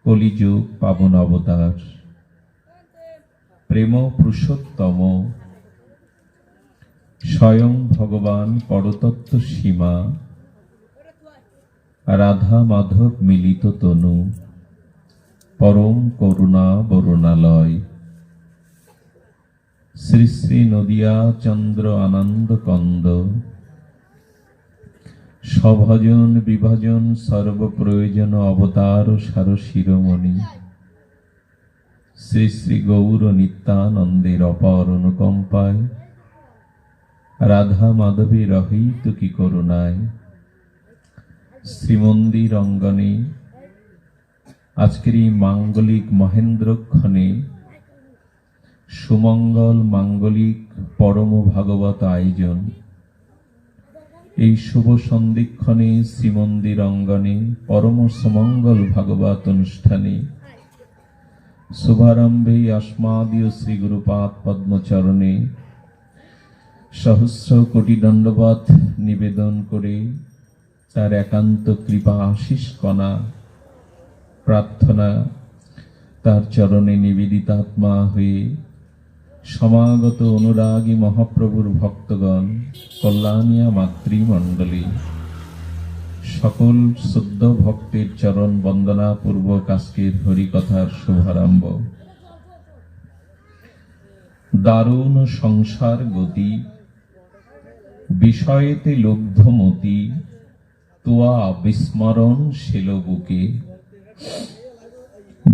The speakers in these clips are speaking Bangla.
কলিযুগ পাবন অবতার, প্রেম পুরুষোত্তম, স্বয়ং ভগবান পরতত্ত্ব সীমা, রাধা মাধব মিলিত তনু, পরম করুণা বরুণালয়, শ্রী শ্রী নদিয়া চন্দ্র আনন্দ কন্দ, সভজন বিভাজন সর্বপ্রয়োজন অবতার সার শিরোমণি, শ্রী শ্রী গৌর নিত্যানন্দের অপার অনুকম্পায়, রাধা মাধবীর অহৈতুকী করুণায়, শ্রীমন্দির অঙ্গনে আজকের এই মাঙ্গলিক মহেন্দ্রক্ষণে সুমঙ্গল মাঙ্গলিক পরম ভাগবত আয়োজন। এই শুভ সন্ধিক্ষণে শ্রীমন্দির অঙ্গনে পরম সুমঙ্গল ভাগবত অনুষ্ঠানে শুভারম্ভে अस्मादीय শ্রী গুরুপাদ পদ্মচরণে সহস্র কোটি দণ্ডবত নিবেদন করে তার একান্ত কৃপা আশিস কণা প্রার্থনা তার চরণে নিবেদিতাত্মা হয়ে সমাগত অনুরাগী মহাপ্রভুর ভক্তগণ, কল্যাণিয়া মাতৃমণ্ডলী, সকল শুদ্ধ ভক্তের চরণ বন্দনা পূর্বক আজকের হরিকথার শুভারম্ভ। দারুণ সংসার গতি, বিষয়েতে লুব্ধমতি, তোয়া বিস্মরণ শিল বুকে,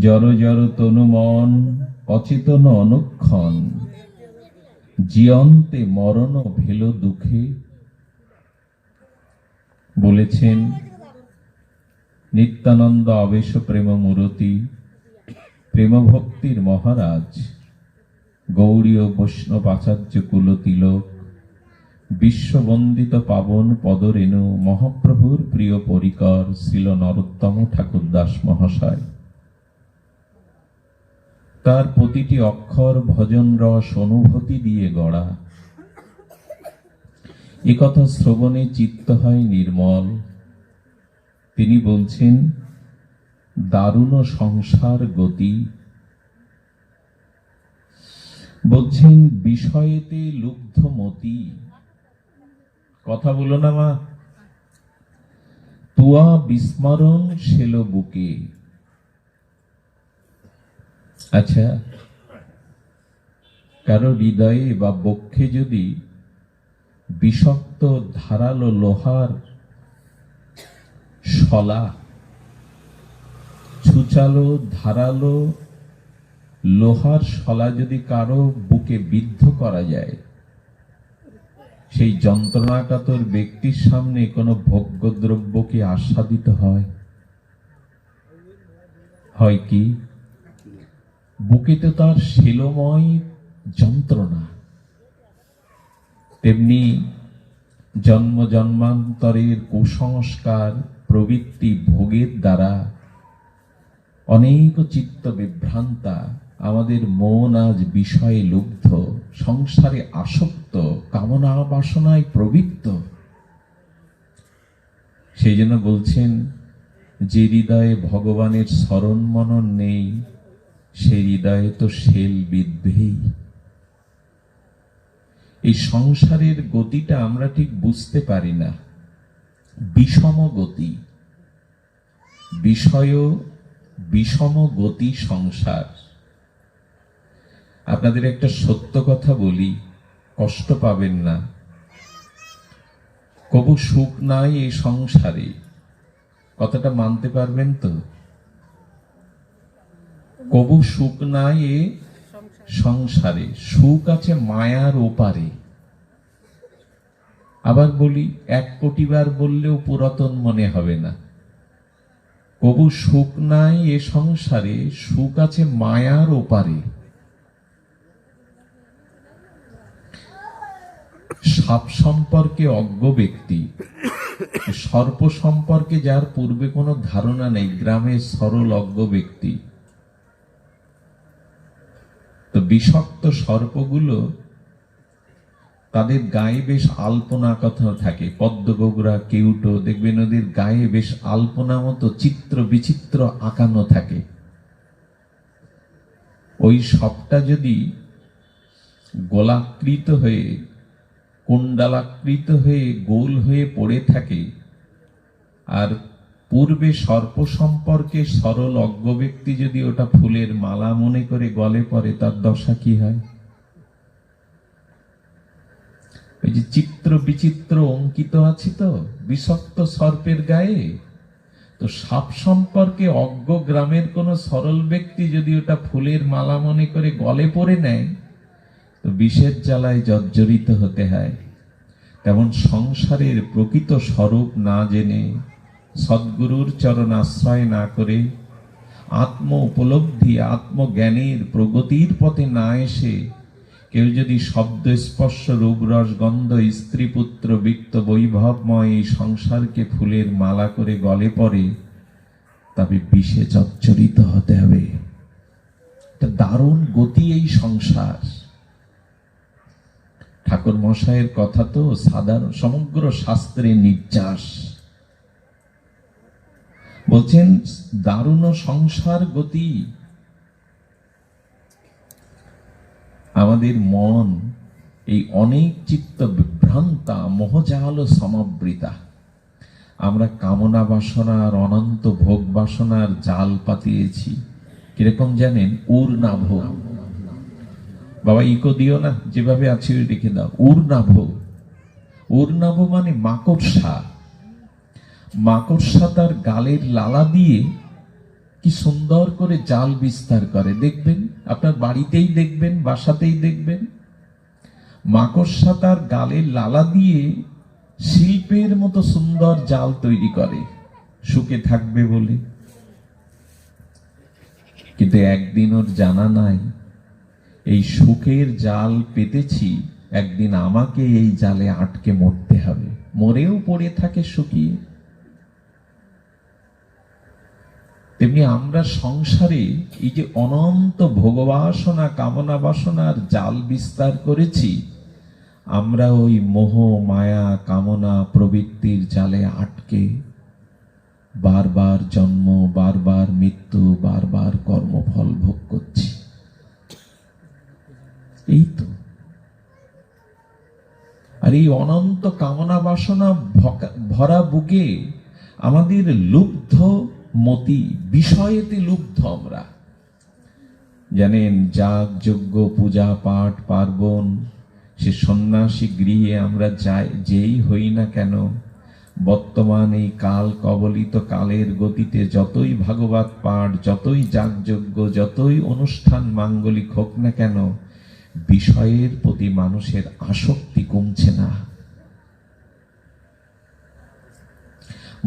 জর জর তনু মন অচেতন অনুক্ষণ, জিয়ন্তে মরণ ভেল দুঃখে। বলেছেন নিত্যানন্দ আবেশ প্রেম মূরতি, প্রেম ভক্তির মহারাজ, গৌড়ীয় বৈষ্ণব আচার্য কুলতিলক, বিশ্ববন্দিত পাবন পদরেণু মহাপ্রভুর প্রিয় পরিকর শ্রীল নরোত্তম ঠাকুর দাস মহাশয়। তার প্রতিটি অক্ষর ভজন রস অনুভূতি দিয়ে গড়া। একথা শ্রবণে চিত্ত হয় নির্মল। তিনি বলছেন দারুণ সংসার গতি, বলছেন বিষয়েতে লুব্ধমতি। কথা বলো না মা। তুয়া বিস্মরণ শেল বুকে। আচ্ছা, কারো হৃদয়ে বা বক্ষে যদি বিষাক্ত ধারালো লোহার শলা, ছুচালো ধারালো লোহার শলা যদি কারো বুকে বিদ্ধ করা যায়, সেই যন্ত্রণাকাতর ব্যক্তির সামনে কোনো ভোগ্যদ্রব্য কি আস্বাদিত হয়? হয় কি? বুকেতে তার শিলময় যন্ত্রণা। তেমনি জন্ম জন্মান্তরের কুসংস্কার প্রবৃত্তি ভোগের দ্বারা অনেক চিত্ত বিভ্রান্তা, আমাদের মন আজ বিষয়ে লুব্ধ, সংসারে আসক্ত, কামনা বাসনায় প্রবৃত্ত। সেই জন্য বলছেন যে হৃদয়ে ভগবানের স্মরণ মনন নেই, সেই হৃদয়ে তো শেল বিদ্ধেই। এই সংসারের গতিটা আমরা ঠিক বুঝতে পারি না। বিষম গতি, বিষয় বিষম গতি সংসার। আপনাদের একটা সত্য কথা বলি, কষ্ট পাবেন না। কবু সুখ নাই এই সংসারে, কথাটা মানতে পারবেন তো? কবু সুখ নাই এ সংসারে, সুখ আছে মায়ার ওপারে। আবার বলি, 1 কোটি বার বললেও পুরাতন মনে হবে না। কবু সুখ নাই এ সংসারে, সুখ আছে মায়ার ওপারে। সাপ সম্পর্কে অজ্ঞ ব্যক্তি, সর্প সম্পর্কে যার পূর্বে কোনো ধারণা নেই, গ্রামের সরল অজ্ঞ ব্যক্তি, তো বিষাক্ত সর্পগুলো তাদের গায়ে বেশ আলপনা কথা থাকে। পদ্মগোগরা, কেউটো দেখবেন ওদের গায়ে বেশ আলপনা মতো চিত্র বিচিত্র আঁকানো থাকে। ওই সবটা যদি গোলাকৃত হয়ে, কুণ্ডলাকৃত হয়ে, গোল হয়ে পড়ে থাকে, আর পূর্বে সর্প সম্পর্কে সরল অজ্ঞ ব্যক্তি যদি ওটা ফুলের মালা মনে করে গলে পড়ে, তার দশা কি হয়? ওই যে চিত্র বিচিত্র অঙ্কিত আছে তো বিষাক্ত সর্পের গায়ে, তো সাপ সম্পর্কে অজ্ঞ গ্রামের কোন সরল ব্যক্তি যদি ওটা ফুলের মালা মনে করে গলে পড়ে নেয়, তো বিষের জ্বালায় জর্জরিত হতে হয়। তেমন সংসারের প্রকৃত স্বরূপ না জেনে, সদ্গুরুর চরণ আশ্রয় না করে, আত্ম উপলব্ধি আত্মজ্ঞানের প্রগতির পথে না এসে কেউ যদি শব্দ স্পর্শ রূপ রস গন্ধ স্ত্রী পুত্র বৃত্ত বৈভবময় এই সংসারকে ফুলের মালা করে গলে পড়ে, তবে বিষে জর্জরিত হতে হবে। একটা দারুণ গতি এই সংসার। ঠাকুর মশাইয়ের কথা তো সাধারণ, সমগ্র শাস্ত্রে নির্যাস। বলছেন দারুণ সংসার গতি। আমাদের মন এই অনেক চিত্ত বিভ্রান্তা মোহজাল সমাবৃতা। আমরা কামনা বাসনার অনন্ত ভোগ বাসনার জাল পাতিয়েছি। কিরকম জানেন? উর্নাভ। বাবা ইকো দিও না, যেভাবে আছে রেখে দাও। উর্নাভ, উর্নাভ মানে মাকড়সা। মাকড়সা তার গালের লালা দিয়ে কি সুন্দর করে জাল বিস্তার করে, দেখবেন আপনার বাড়িতেই দেখবেন, বাসাতেই দেখবেন। মাকড়সা তার গালের লালা দিয়ে শিল্পের মতো সুন্দর জাল তৈরি করে, সুখে থাকবে বলে। কিন্তু একদিন ওর জানা নাই এই সুখের জাল পেতেছি, একদিন আমাকে এই জালে আটকে মরতে হবে। মরেও পড়ে থাকে শুকিয়ে। তেমনি আমরা সংসারে এই যে অনন্ত ভোগবাসনা কামনা বাসনার জাল বিস্তার করেছি, আমরা ওই মোহ মায়া কামনা প্রবৃত্তির জালে আটকে বারবার জন্ম, বারবার মৃত্যু, বারবার কর্মফল ভোগ করছি। এই তো। আর এই অনন্ত কামনা বাসনা ভরা বুকে আমাদের লুব্ধ মতি, বিষয়েতে লুব্ধ আমরা। জানেন, যাগ যজ্ঞ পূজা পাঠ পার্বণ, সে সন্ন্যাসী গৃহে আমরা যেই হই না কেন, বর্তমান এই কাল কবলিত কালের গতিতে যতই ভাগবত পাঠ, যতই যাগযজ্ঞ, যতই অনুষ্ঠান মাঙ্গলিক হোক না কেন, বিষয়ের প্রতি মানুষের আসক্তি কমছে না।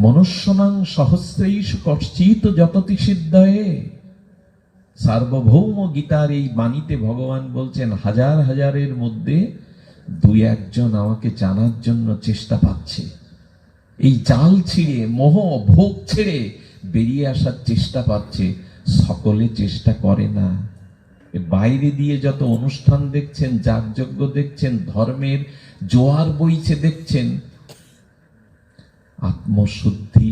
মনুষ্যনাং সহস্রেষু কশ্চিৎ যততি সিদ্ধয়ে। সার্বভৌম গীতার এই বাণীতে ভগবান বলছেন, হাজার হাজারের মধ্যে দুই একজন আমাকে জানার জন্য চেষ্টা পাচ্ছে। এই জাল ছিঁড়ে, মোহ ভোগ ছেড়ে বেরিয়ে আসার চেষ্টা পাচ্ছে। সকলে চেষ্টা করে না। বাইরে দিয়ে যত অনুষ্ঠান দেখছেন, যাগযজ্ঞ দেখছেন, ধর্মের জোয়ার বইছে দেখছেন, আত্মশুদ্ধি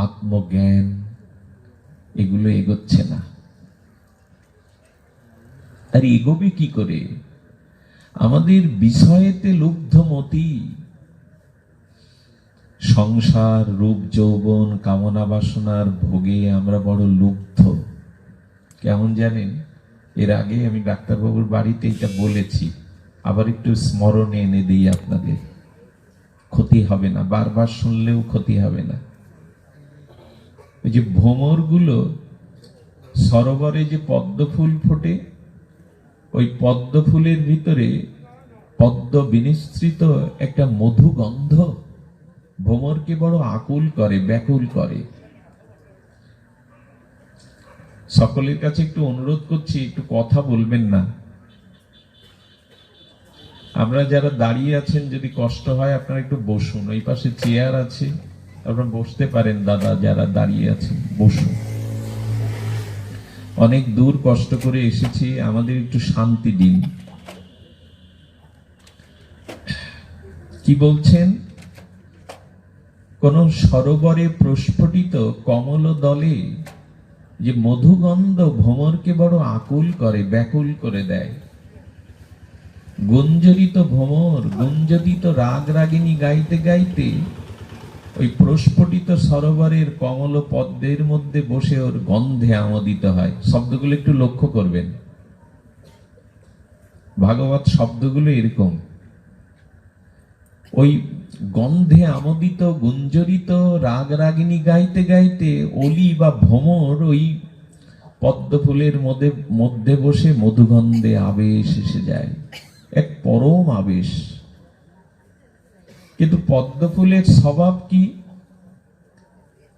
আত্মজ্ঞান এগুলো এগোচ্ছে না। আর এগোবে কি করে? আমাদের বিষয়েতে লুব্ধমতি। সংসার রূপ যৌবন কামনা বাসনার ভোগে আমরা বড় লুব্ধ। কেমন জানেন? এর আগে আমি ডাক্তারবাবুর বাড়িতে এটা বলেছি, আবার একটু স্মরণে এনে দিই আপনাদের, ক্ষতি হবে না, বারবার শুনলেও ক্ষতি হবে না। ওই যে ভ্রমর গুলো সরোবরে যে পদ্ম ফুল ফোটে, ওই পদ্ম ফুলের ভিতরে পদ্ম বিনিশ্রিত একটা মধু গন্ধ ভ্রমরকে বড় আকুল করে, ব্যাকুল করে। সকলের কাছে একটু অনুরোধ করছি, একটু কথা বলবেন না। আমরা যারা দাঁড়িয়ে আছেন, যদি কষ্ট হয় আপনারা একটু বসুন, ওই পাশে চেয়ার আছে, আপনারা বসতে পারেন। দাদা যারা দাঁড়িয়ে আছেন বসুন। অনেক দূর কষ্ট করে এসেছি, আমাদের একটু শান্তি দিন। কি বলছেন? কোন সরোবরে প্রস্ফুটিত কমল দলে যে মধুগন্ধ ভ্রমরকে বড় আকুল করে, ব্যাকুল করে দেয়। গুঞ্জরিত ভ্রমর, গুঞ্জরিত রাগ রাগিনী গাইতে গাইতে ওই প্রস্ফুটিত সরোবরের কমল পদ্মের মধ্যে বসে ওর গন্ধে আমোদিত হয়। শব্দগুলো একটু লক্ষ্য করবেন, ভাগবত শব্দগুলো এরকম। ওই গন্ধে আমোদিত গুঞ্জরিত রাগ রাগিনী গাইতে গাইতে অলি বা ভ্রমর ওই পদ্ম ফুলের মধ্যে বসে মধুগন্ধে আবেশ এসে যায়, এক পরম আবেশ। কিন্তু পদ্ম ফুলের স্বভাব কি?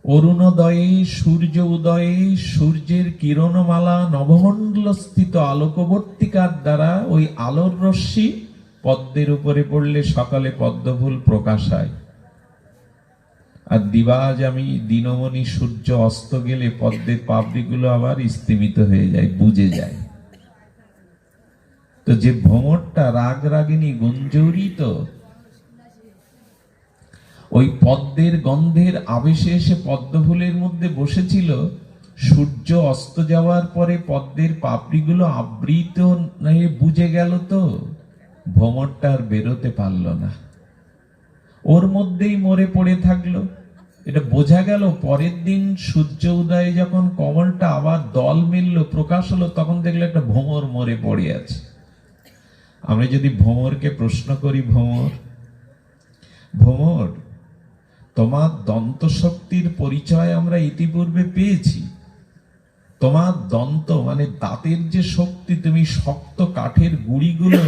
অরুণোদয়ে, সূর্য উদয়ে, সূর্যের কিরণমালা নবমণ্ডল স্থিত আলোকবর্তিকার দ্বারা ওই আলোর রশ্মি পদ্মের উপরে পড়লে সকালে পদ্মফুল প্রকাশ হয়। আর দিবাজামি দিনমণি সূর্য অস্ত গেলে পদ্মের পাপড়িগুলো আবার স্তিমিত হয়ে যায়, বুঝে যায়। তো যে ভ্রমরটা রাগ রাগিনী গুঞ্জরিত ওই পদ্মের গন্ধের আবেশে এসে পদ্মফুলের মধ্যে বসেছিল, সূর্য অস্ত যাওয়ার পরে পদ্মের পাপড়িগুলো আবৃত হয়ে বুঝে গেল, তো ভ্রমরটা আর বেরোতে পারল না, ওর মধ্যেই মরে পড়ে থাকলো। এটা বোঝা গেল পরের দিন সূর্য উদয়ে যখন কমলটা আবার দল মিলল, প্রকাশ হলো, তখন দেখলো একটা ভ্রমর মরে পড়ে আছে। আমরা যদি ভ্রমরকে প্রশ্ন করি, ভ্রমর তোমার দন্ত শক্তির পরিচয় আমরা ইতিপূর্বে পেয়েছি। তোমার দন্ত মানে দাঁতের যে শক্তি, তুমি শক্ত কাঠের গুড়িগুলো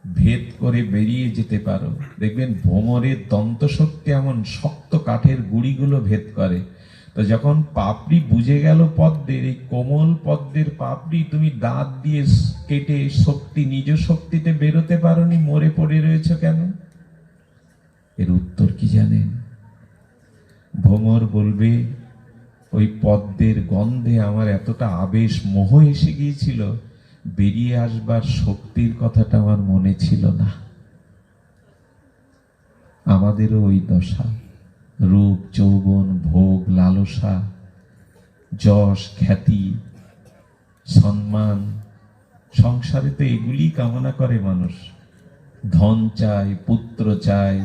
ভেদ করে বেরিয়ে যেতে পারো। দেখবেন ভ্রমরের দন্ত শক্তি এমন, শক্ত কাঠের গুড়িগুলো ভেদ করে। তো যখন পাপড়ি বুঝে গেল পদ্মের, এই কোমল পদ্মের পাপড়ি তুমি দাঁত দিয়ে কেটে শক্তি, নিজ শক্তিতে বেরোতে পারোনি, মরে পড়ে রয়েছে কেন? এর উত্তর কি জানেন? ভ্রমর বলবে, ওই পদ্মের গন্ধে আমার এতটা আবেশ, মোহ এসে গিয়েছিল, বেরিয়ে আসবার শক্তির কথাটা আমার মনে ছিল না। আমাদেরও ওই দশা, রূপ যৌবন, ভোগ লালসা, যশ খ্যাতি, সম্মান, সংসারে তো এগুলি কামনা করে মানুষ। ধন চায়, পুত্র চায়,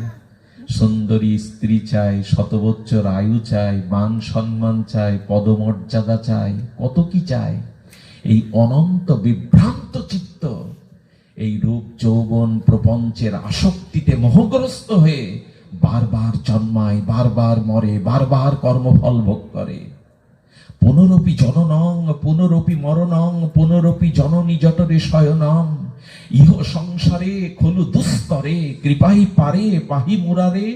সুন্দরী স্ত্রী চায়, শতবৎসর আয়ু চায়, মান সম্মান চায়, পদমর্যাদা চায়, কত কি চায়। এই অনন্ত বিভ্রান্ত চিত্ত এই রূপ যৌবন প্রপঞ্চের আসক্তিতে মোহগ্রস্ত হয়ে বারবার জন্মায়, বারবার মরে, বারবার কর্মফল ভোগ করে। পুনরপি জননং পুনরপি মরণং পুনরপি জননী জটরে শয়নং, ইহ সংসারে খলু দুস্তরে কৃপাই পারে পাহি মুরারে,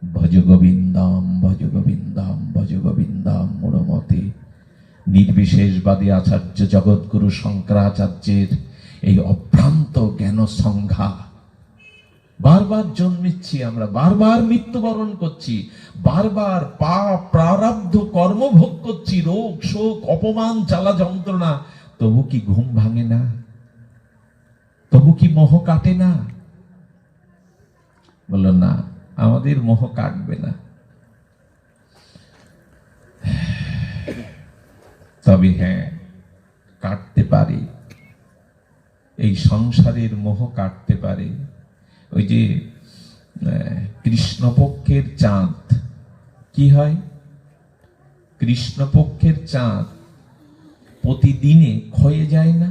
ভজ গোবিন্দম ভজ গোবিন্দম ভজ গোবিন্দম মূঢ়মতে। নির্বিশেষবাদী আচার্য জগৎগুরু শঙ্করাচার্যের এই অভ্রান্ত জ্ঞান সংজ্ঞা। বারবার জন্মিচ্ছি আমরা, বারবার মৃত্যুবরণ করছি, বারবার পাপ প্রারব্ধ কর্ম ভোগ করছি, রোগ শোক অপমান জ্বালা যন্ত্রণা, তবু কি ঘুম ভাঙে না? তবু কি মোহ কাটে না? বলল না, আমাদের মোহ কাটবে না। তবে হ্যাঁ, কাটতে পারে, এই সংসারের মোহ কাটতে পারে। ওই যে কৃষ্ণপক্ষের চাঁদ কি হয়? কৃষ্ণপক্ষের চাঁদ প্রতিদিনে ক্ষয়ে যায় না?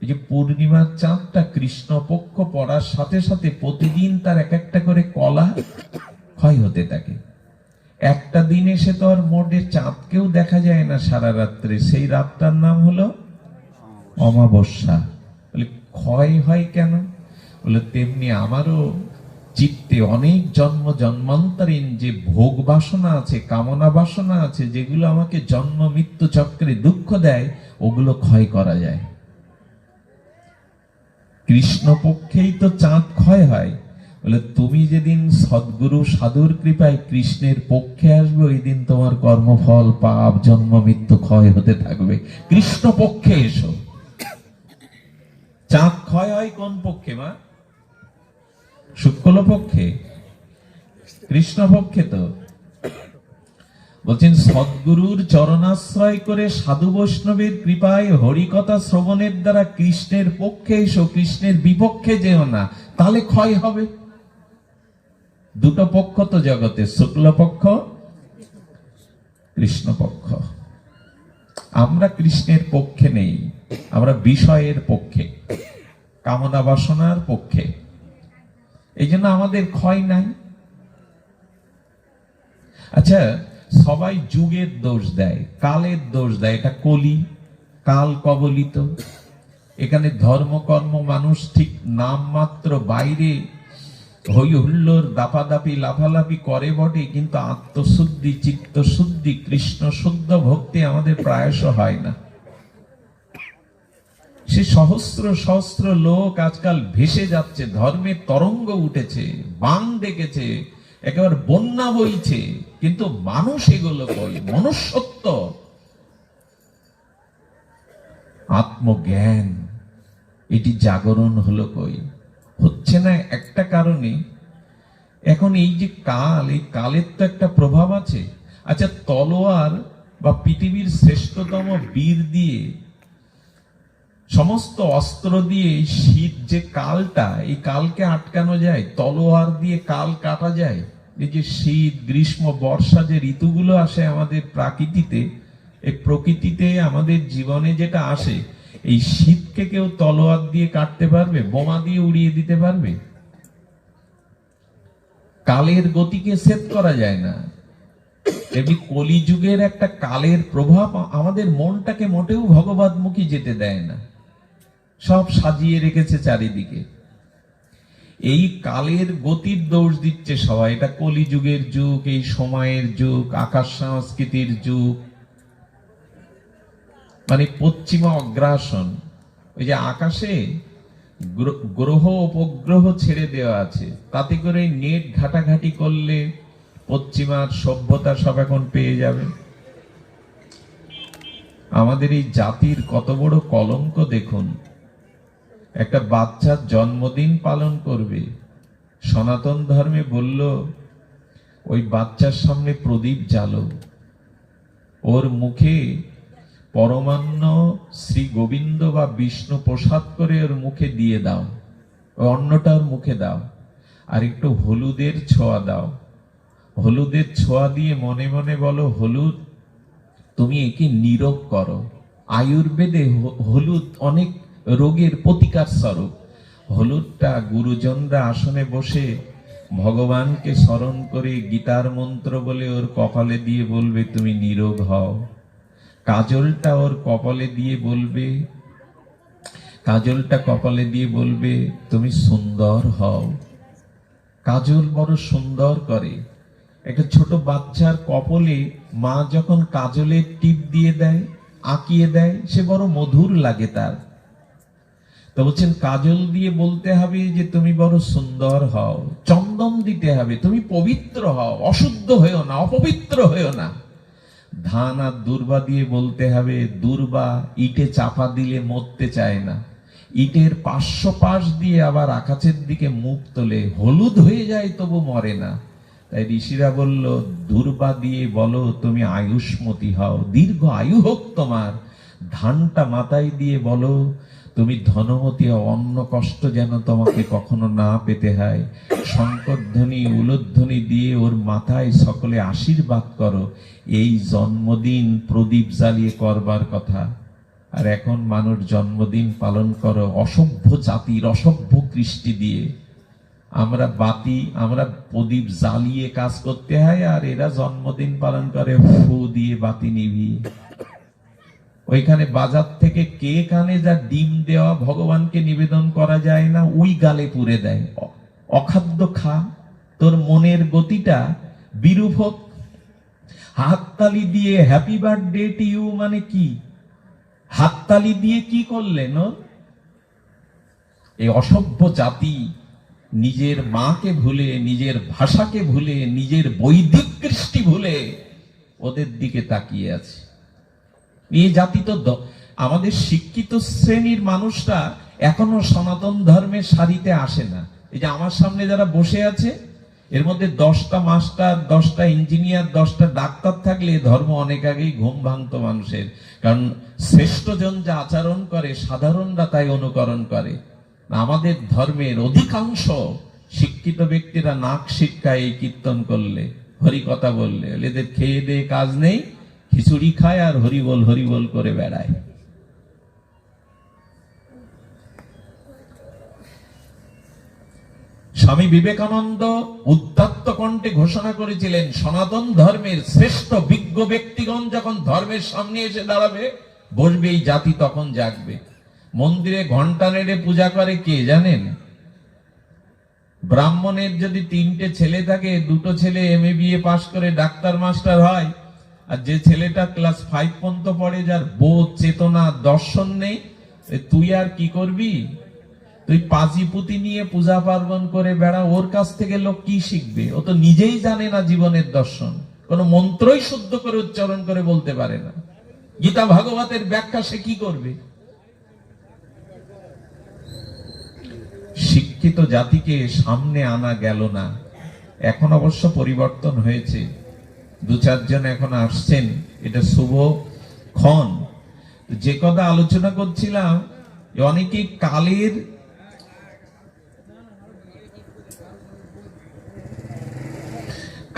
এই যে পূর্ণিমার চাঁদটা কৃষ্ণপক্ষ পড়ার সাথে সাথে প্রতিদিন তার এক একটা করে কলা ক্ষয় হতে থাকে। একটা দিন এসে তো আর মোটে চাঁদকেও দেখা যায় না সারা রাত্রে, সেই রাতটার নাম হলো অমাবস্যা। বলে ক্ষয় হয় কেন? বলে তেমনি আমারও চিত্তে অনেক জন্ম জন্মান্তরীণ যে ভোগ বাসনা আছে, কামনা বাসনা আছে, যেগুলো আমাকে জন্ম মৃত্যু চক্রে দুঃখ দেয়, ওগুলো ক্ষয় করা যায়। কৃষ্ণপক্ষেই তো চাঁদ ক্ষয় হয়। বলে তুমি যেদিন সদ্গুরু সাধুর কৃপায় কৃষ্ণের পক্ষে আসবে, ওই দিন তোমার কর্মফল পাপ জন্ম মৃত্যু ক্ষয় হতে থাকবে। কৃষ্ণ পক্ষে এসো। চাঁদ ক্ষয় হয় কোন পক্ষে মা? শুক্ল পক্ষে, কৃষ্ণ পক্ষে তো। বলছেন সদ্গুরুর চরণাশ্রয় করে সাধু বৈষ্ণবের কৃপায় হরিকথা শ্রবণের দ্বারা কৃষ্ণের পক্ষে এসো, কৃষ্ণের বিপক্ষে যেও না, তাহলে ক্ষয় হবে। দুটো পক্ষ তো জগতে, শুক্ল পক্ষ, কৃষ্ণ পক্ষ। আমরা কৃষ্ণের পক্ষে নেই, আমরা বিষয়ের পক্ষে, কামনা বাসনার পক্ষে। এই জন্য আমাদের ক্ষয় নাই। আচ্ছা, সবাই যুগের দোষ দেয়, কালের দোষ দেয়, এটা কলি, কাল কবলিত। এখানে ধর্মকর্ম মানুষ ঠিক নাম মাত্র, বাইরে হই হুল্লোর দাপাদাপি লাফালাফি করে বটে, কিন্তু আত্মশুদ্ধি, চিত্তশুদ্ধি, কৃষ্ণ শুদ্ধ ভক্তি আমাদের প্রায়শ হয় না। সে সহস্র সহস্র লোক আজকাল ভেসে যাচ্ছে, ধর্মের তরঙ্গ উঠেছে, বান ডেকেছে, একেবারে বন্যা বইছে, কিন্তু মানুষ এগুলো কই? মনুষ্যত্ব, আত্মজ্ঞান, এটি জাগরণ হলো কই? হচ্ছে না একটা কারণে, এখন এই যে কাল, এই কালের তো একটা প্রভাব আছে। আচ্ছা, তলোয়ার বা পৃথিবীর শ্রেষ্ঠতম বীর দিয়ে, সমস্ত অস্ত্র দিয়ে শীত যে কালটা, এই কালকে আটকানো যায়? তলোয়ার দিয়ে কাল কাটা যায়? এই যে শীত, গ্রীষ্ম, বর্ষা, যে ঋতুগুলো আসে আমাদের প্রাকৃতিতে, এই প্রকৃতিতে আমাদের জীবনে যেটা আসে, এই শীতকে কেউ তলোয়ার দিয়ে কাটতে পারবে? বোমা দিয়ে উড়িয়ে দিতে পারবে? কালের গতিকে সেট করা যায় না। এমনি কলিযুগের একটা কালের প্রভাব আমাদের মনটাকে মোটেও ভগবতমুখী যেতে দেয় না, সব সাজিয়ে রেখেছে চারিদিকে। এই কালের গতির দোষ দিচ্ছে সবাই, এটা কলিযুগের যুগ, এই সময়ের যুগ, আকাশ সংস্কৃতির যুগ, মানে পশ্চিমা অগ্রাসন। ওই যে আকাশে গ্রহ উপগ্রহ ছেড়ে দেওয়া আছে, তাতে করে নেট ঘাটাঘাটি করলে পশ্চিমার সভ্যতা সব এখন পেয়ে যাবে। আমাদের এই জাতির কত বড় কলঙ্ক দেখুন। একটা বাচ্চার জন্মদিন পালন করবে, সনাতন ধর্মে বলল ওই বাচ্চার সামনে প্রদীপ জ্বালো, ওর মুখে পরমান্ন শ্রী গোবিন্দ বা বিষ্ণু প্রসাদ করে ওর মুখে দিয়ে দাও, ওই অন্নটা ওর মুখে দাও, আর একটু হলুদের ছোঁয়া দাও। হলুদের ছোঁয়া দিয়ে মনে মনে বলো, হলুদ তুমি একে নীরোগ করো। আয়ুর্বেদে হলুদ অনেক রোগের প্রতিকার স্বরূপ। হলুদটা গুরুজনরা আসনে বসে ভগবানকে স্মরণ করে গীতার মন্ত্র বলে ওর কপালে দিয়ে বলবে তুমি নীরোগ হও। কাজলটা ওর কপালে দিয়ে বলবে, কাজলটা কপালে দিয়ে বলবে তুমি সুন্দর হও। কাজল বড় সুন্দর করে। একটা ছোট বাচ্চার কপালে মা যখন কাজলের টিপ দিয়ে দেয়, আঁকিয়ে দেয়, সে বড় মধুর লাগে তার। তো বলছেন কাজল দিয়ে বলতে হবে যে তুমি বড় সুন্দর হও। চন্দন দিতে হবে, তুমি পবিত্র হও, অশুদ্ধ হয়েও না, অপবিত্র হয়েও না। ধান আর দুর্বা দিয়ে বলতে হবে, দুর্বা ইটে চাপা দিলে মরতে চায় না, ইটের 500 পাশ দিয়ে আবার আকাশের দিকে মুখ তোলে, হলুদ হয়ে যায় তবু মরে না। তাই ঋষিরা বলল, দুর্বা দিয়ে বলো তুমি আয়ুষ্মতী হও, দীর্ঘ আয়ু হোক তোমার। ধানটা মাথায় দিয়ে বলো তুমি ধনমতী হও, অন্য কষ্ট যেন তোমাকে কখনো না পেতে হয়। শঙ্করধ্বনি উলুধ্বনি দিয়ে ওর মাথায় সকলে আশীর্বাদ করো। এই জন্মদিন প্রদীপ জ্বালিয়ে করবার কথা। আর এখন মানুষ জন্মদিন পালন করো অসভ্য জাতির অসভ্য কৃষ্টি দিয়ে। আমরা বাতি, আমরা প্রদীপ জ্বালিয়ে কাজ করতে হয়, আর এরা জন্মদিন পালন করে ফু দিয়ে বাতি নিভিয়ে। ওইখানে বাজার থেকে কেক আনে, যা ডিম দেওয়া ভগবানকে নিবেদন করা যায় না, ওই গালে পুরে দেয়। অখাদ্য খা, তোর মনের গতিটা বিরূপ হোক। হাততালি দিয়ে হ্যাপি বার্থডে টু ইউ মানে কি? হাততালি দিয়ে কি করলেন? এই অসভ্য জাতি নিজের মাকে ভুলে, নিজের ভাষাকে ভুলে, নিজের বৈদিক কৃষ্টি ভুলে ওদের দিকে তাকিয়ে আছে। এই জাতি তো, আমাদের শিক্ষিত শ্রেণীর মানুষরা এখনো সনাতন ধর্মের সারিতে আসে না। এই যে আমার সামনে যারা বসে আছে, এর মধ্যে 10টা মাস্টার, 10টা ইঞ্জিনিয়ার, 10টা ডাক্তার থাকলে ধর্ম অনেক আগেই ঘুম ভাঙতো মানুষের। কারণ শ্রেষ্ঠজন যা আচরণ করে সাধারণরা তাই অনুকরণ করে। আমাদের ধর্মের অধিকাংশ শিক্ষিত ব্যক্তিরা নাক শিক্ষায় এই কীর্তন করলে, হরি কথা বললে, এদের খেয়ে দিয়ে কাজ নেই, খিচুড়ি খায় আর হরিবল হরিবল করে বেড়ায়। স্বামী বিবেকানন্দ উদাত্ত কণ্ঠে ঘোষণা করেছিলেন, সনাতন ধর্মের শ্রেষ্ঠ বিজ্ঞ ব্যক্তিগণ যখন ধর্মের সামনে এসে দাঁড়াবে, বসবে এই জাতি তখন জাগবে। মন্দিরে ঘন্টা নেড়ে পূজা করে কে জানেন? ব্রাহ্মণের যদি 3টে ছেলে থাকে, 2টো ছেলে MA BA পাশ করে ডাক্তার মাস্টার হয়, আর যে ছেলেটা ক্লাস 5 পর্যন্ত পড়ে, যার বোধ চেতনা দর্শন নেই, তুই আর কি করবি? তুই পাঁজি পুঁতি নিয়ে পূজা পার্বণ করে বেড়া, ওর কাছ থেকে লোক কি শিখবে? ও তো নিজেই জানে না জীবনের দর্শন, কোন মন্ত্রই শুদ্ধ করে উচ্চারণ করে বলতে পারে না। গীতা ভাগবতের ব্যাখ্যা সে কি করবে? শিক্ষিত জাতিকে সামনে আনা গেল না। এখন অবশ্য পরিবর্তন হয়েছে, 2-4 জন এখন আসছেন, এটা শুভ ক্ষণ। যে কথা আলোচনা করছিলাম, অনেকে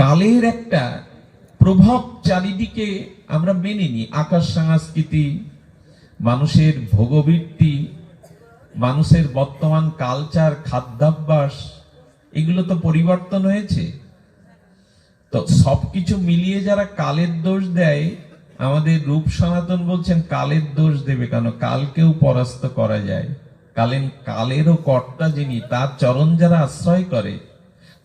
কালের একটা প্রভাব চারিদিকে আমরা মেনে নিই। আকাশ সংস্কৃতি, মানুষের ভোগবৃত্তি, মানুষের বর্তমান কালচার, খাদ্যাভ্যাস, এগুলো তো পরিবর্তন হয়েছে। তো সবকিছু মিলিয়ে যারা কালের দোষ দেয়, আমাদের রূপ সনাতন বলছেন কালের দোষ দেবে কেন? কালকেও পরাস্ত করা যায়। কালেরও কর্তা যিনি, তার চরণ যারা আশ্রয় করে,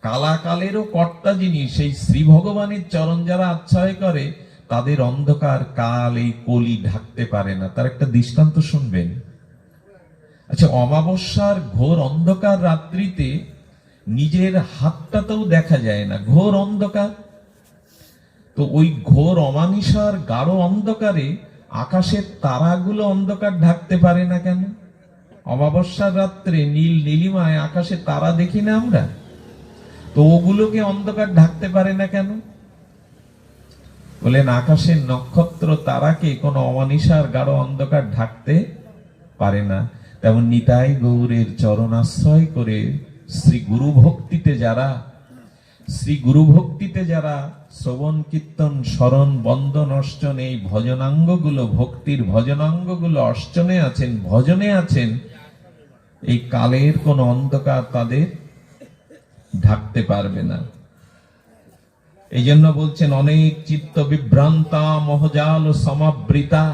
কালাকালেরও কর্তা যিনি, সেই শ্রী ভগবানের চরণ যারা আশ্রয় করে, তাদের অন্ধকার কাল এই কলি ঢাকতে পারে না। তার একটা দৃষ্টান্ত শুনবেন। আচ্ছা, অমাবস্যার ঘোর অন্ধকার রাত্রিতে নিজের হাতটাতেও দেখা যায় না, ঘোর অন্ধকার। তো ওই ঘোর অমানিসার গাঢ় অন্ধকারে আকাশের তারাগুলো অন্ধকার ঢাকতে পারে না কেন? অমাবস্যার রাত্রে নীল নীলিমায় আকাশে তারা দেখি না আমরা, তো ওগুলোকে অন্ধকার ঢাকতে পারে না কেন? বলেন আকাশের নক্ষত্র তারাকে কোন অমানিসার গাঢ় অন্ধকার ঢাকতে পারে না। তেমন নিতাই গৌরের চরণাশ্রয় করে শ্রী গুরু ভক্তিতে যারা শ্রবণ কীর্তন স্মরণ বন্দন অর্চন, এই ভজনাঙ্গগুলো, ভক্তির ভজনাঙ্গগুলো অর্চনে আছেন, ভজনে আছেন, এই কালের কোন অন্ধকার তাদের ঢাকতে পারবে না। এই জন্য বলছেন, অনেক চিত্ত বিভ্রান্তা মহজাল সমাবৃতা।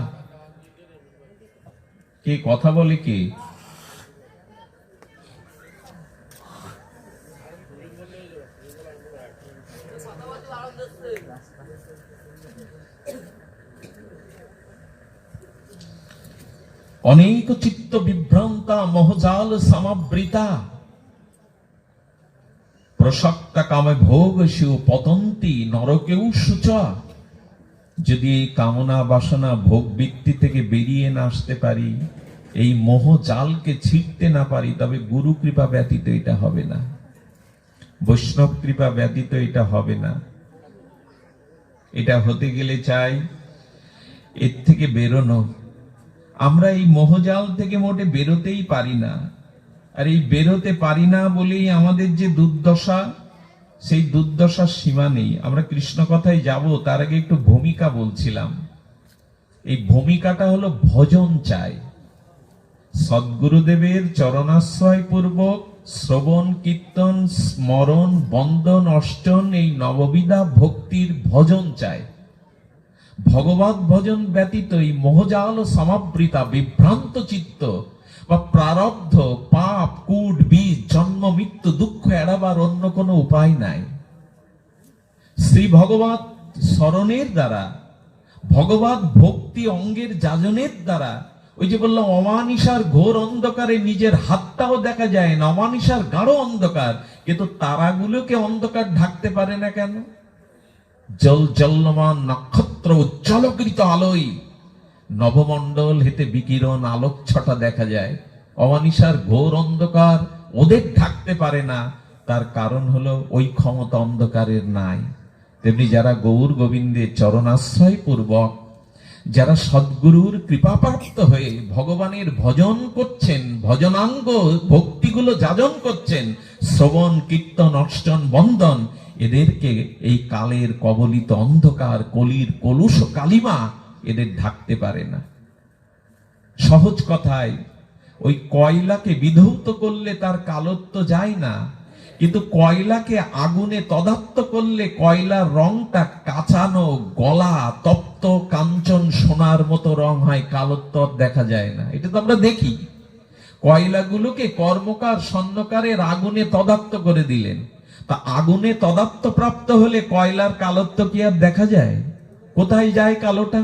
কে কথা বলে? কে? অনেক চিত্ত বিভ্রান্তা মহজাল সমাবৃতা প্রসক্তা কামে ভোগ শিও পতন্তি নরকেও শুচ। যদি এই কামনা বাসনা ভোগ বৃত্তি থেকে বেরিয়ে না আসতে পারি, এই মোহ জালকে ছিঁড়তে না পারি, তবে গুরু কৃপা ব্যতীত এটা হবে না, বৈষ্ণব কৃপা ব্যতীত এটা হবে না। এটা হতে গেলে চাই এর থেকে বেরোনো। আমরা এই মোহজাল থেকে মোটে বেরোতেই পারি না, আর এই বেরোতে পারি না বলেই আমাদের যে দুর্দশা, সেই দুর্দশার সীমা নেই। আমরা কৃষ্ণ কথায় যাব, তার আগে একটু ভূমিকা বলছিলাম। এই ভূমিকাটা হলো ভজন চাই, সদ্গুরুদেবের চরণাশ্রয় পূর্বক শ্রবণ কীর্তন স্মরণ বন্দন অর্চন, এই নববিধা ভক্তির ভজন চাই। ভগবত ভজন ব্যতীত এই মোহজাল সমাবৃতা বিভ্রান্ত চিত্ত বা প্রারব্ধ পাপ কূট বীজ জন্ম মৃত্যু দুঃখ এড়াবার অন্য কোনো উপায় নাই। শ্রী ভগবত স্মরণের দ্বারা, ভগবত ভক্তি অঙ্গের যাজনের দ্বারা, ওই যে বললাম অমানিসার ঘোর অন্ধকারে নিজের হাতটাও দেখা যায় না, অমানিসার গাঢ় অন্ধকার, কিন্তু তারাগুলোকে অন্ধকার ঢাকতে পারে না কেন? জলমান নক্ষত্র উজ্জ্বলকৃত আলোয় নবমণ্ডল হেতে বিকিরণ আলোক ছটা দেখা যায়। অমানিসার ঘোর অন্ধকার ওদের ঢাকতে পারে না, তার কারণ হলো ওই ক্ষমতা অন্ধকারের নাই। তেমনি যারা গৌর গোবিন্দের চরণাশ্রয় পূর্বক, যারা সদ্গুরুর কৃপাপ্রাপ্ত হয়ে ভগবানের ভজন করছেন, ভজনাঙ্গ ভক্তিগুলো যাজন করছেন, শ্রবণ কীর্তন অর্চন বন্দন, এদেরকে এই কালের কবলিত অন্ধকার, কলির কলুষ কালিমা এদের ঢাকতে পারে না। সহজ কথায়, ওই কয়লাকে বিধৌত করলে তার কালত্ব যায় না, কিন্তু কয়লাকে আগুনে তদাত্ত করলে কয়লার রংটা কাঁচানো, গলা তপ্ত কাঞ্চন সোনার মতো রং হয়, কালত্ব দেখা যায় না। এটা তো আমরা দেখি। কয়লাগুলোকে কর্মকার স্বর্ণকারের আগুনে তদাত্ত করে দিলেন, তা আগুনে তদাত্ত প্রাপ্ত হলে কয়লার কালত্ব কি আর দেখা যায়? কোথায় যায় কালোটা?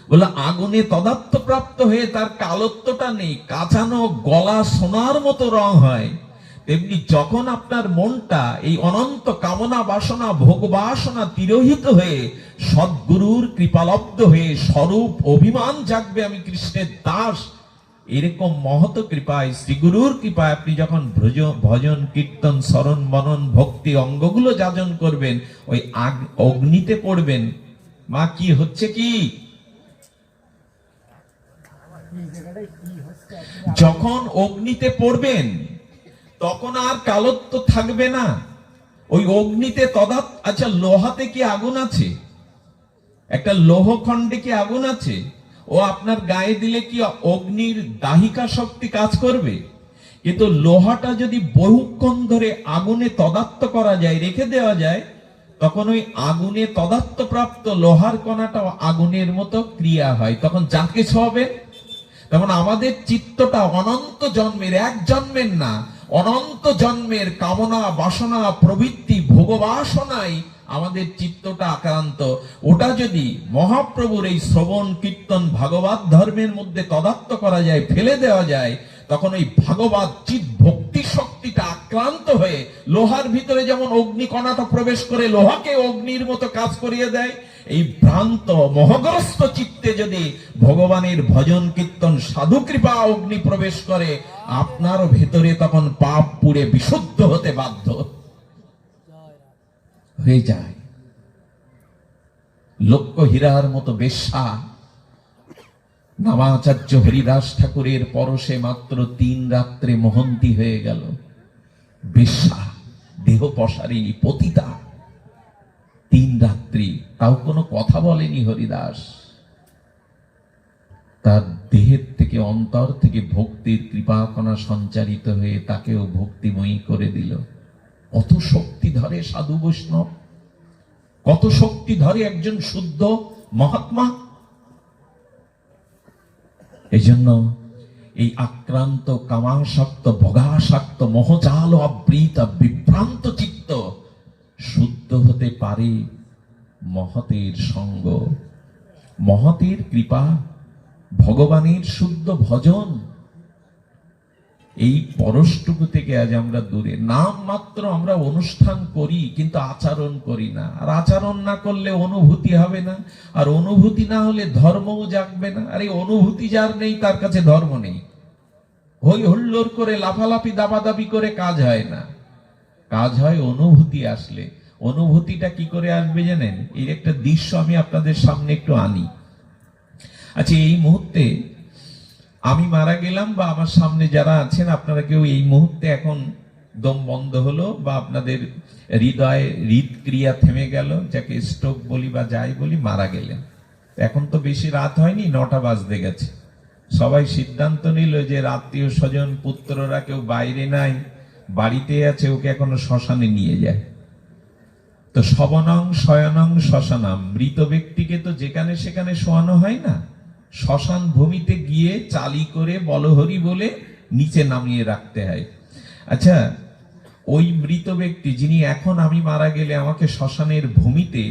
বলে আগুনে তদাত্ত প্রাপ্ত হয়ে তার কালত্বটা নেই, কাঁচানো গলা সোনার মতো রং হয়। তেমনি যখন আপনার মনটা এই অনন্ত কামনা বাসনা ভোগ বাসনা তিরোহিত হয়ে সদ্গুরুর কৃপালব্ধ হয়ে স্বরূপ অভিমান জাগবে, আমি কৃষ্ণের দাস, এরকম মহৎ কৃপায়, শ্রীগুরুর কৃপায় আপনি যখন ভজন কীর্তন স্মরণ মনন ভক্তি অঙ্গগুলো যাজন করবেন, ওই অগ্নিতে পড়বেন। মা কি হচ্ছে কি? যখন অগ্নিতে পড়বেন তখন আর কালত্ব থাকবে না, ওই অগ্নিতে তদাত। আচ্ছা, লোহাতে কি আগুন আছে? একটা লৌহ খণ্ডে কি আগুন আছে? ও আপনার গায়ে দিলে কি অগ্নির দাহিকা শক্তি কাজ করবে? কিন্তু লোহাটা যদি বহুক্ষণ ধরে আগুনে তদাত্ত করা যায়, রেখে দেওয়া যায়, তখন ওই আগুনে তদাত্ত প্রাপ্ত লোহার কণাটা আগুনের মতো ক্রিয়া হয়, তখন যাকে ছোঁয়াবেন। তেমন আমাদের চিত্তটা অনন্ত জন্মের, এক জন্মের না, অনন্ত জন্মের কামনা বাসনা প্রবৃত্তি ভোগবাসনায় আমাদের চিত্তটা আক্রান্ত। ওটা যদি মহাপ্রভুর এই শ্রবণ কীর্তন ভাগবত ধর্মের মধ্যে তদাত্ত করা যায়, ফেলে দেওয়া যায়, তখন ওই ভাগবত চিৎ ভক্তি শক্তিটা আক্রান্ত হয়ে লোহার ভিতরে যেমন অগ্নিকণাটা প্রবেশ করে লোহাকে অগ্নির মতো কাজ করিয়ে দেয়, এই ভ্রান্ত মোহগ্রস্ত চিত্তে যদি ভগবানের ভজন কীর্তন সাধু কৃপা অগ্নি প্রবেশ করে, আপনার ভেতরে তখন পাপ পুড়ে বিশুদ্ধ হতে বাধ্য হয়ে যায়। লক্ষ্য হীরার মতো বেশ্যা নামাচার্য হরিদাস ঠাকুরের পরশে মাত্র 3 রাত্রে মোহন্তী হয়ে গেল। বেশ্যা, দেহ পসারিণী, পতিতা, 3 রাত্রি, তাও কোনো কথা বলেনি হরিদাস। তার দেহের থেকে, অন্তর থেকে ভক্তির কৃপাকণা সঞ্চারিত হয়ে তাকেও ভক্তিময়ী করে দিল। কত শক্তি ধরে সাধু বৈষ্ণব, কত শক্তি ধরে একজন শুদ্ধ মহাত্মা। এই জন্য এই আক্রান্ত কামাসক্ত ভোগাসক্ত মোহজাল আবৃত বিভ্রান্ত চিত্ত শুদ্ধ হতে পারে মহতের সঙ্গ, মহতের কৃপা, ভগবানের শুদ্ধ ভজন। এই পরশটুকু থেকে আজ আমরা দূরে। নাম মাত্র আমরা অনুষ্ঠান করি, কিন্তু আচরণ করি না। আর আচরণ না করলে অনুভূতি হবে না, আর অনুভূতি না হলে ধর্মও জাগবে না। আর এই অনুভূতি যার নেই তার কাছে ধর্ম নেই। হই হুল্লোড় করে লাফালাফি দাবাদাবি করে কাজ হয় না, কাজ হয় অনুভূতি আসলে। অনুভূতিটা কি করে আসবে জানেন? এর একটা দৃশ্য আমি আপনাদের সামনে একটু আনি। আচ্ছা, এই মুহূর্তে আমি মারা গেলাম, বা আমার সামনে যারা আছেন আপনারা কেউ এই মুহূর্তে এখন দম বন্ধ হলো, বা আপনাদের হৃদয়ে হৃদক্রিয়া থেমে গেল, যাকে স্ট্রোক বলি বা যাই বলি, মারা গেলেন। এখন তো বেশি রাত হয়নি, 9টা বাজতে গেছে। সবাই সিদ্ধান্ত নিল যে আত্মীয় স্বজন পুত্ররা কেউ বাইরে নাই, বাড়িতে আছে, ওকে এখনো শ্মশানে নিয়ে যায়। তো শবনং শয়নং শ্মশানাম, মৃত ব্যক্তিকে তো যেখানে সেখানে শোয়ানো হয় না, শ্মশান ভূমিতে গিয়ে চালি করে বলহরি বলে নিচে নামিয়ে রাখতে হয়। আচ্ছা, ওই মৃত ব্যক্তি যিনি এখন আমি মারা গেলে আমাকে শ্মশানের ভূমিতে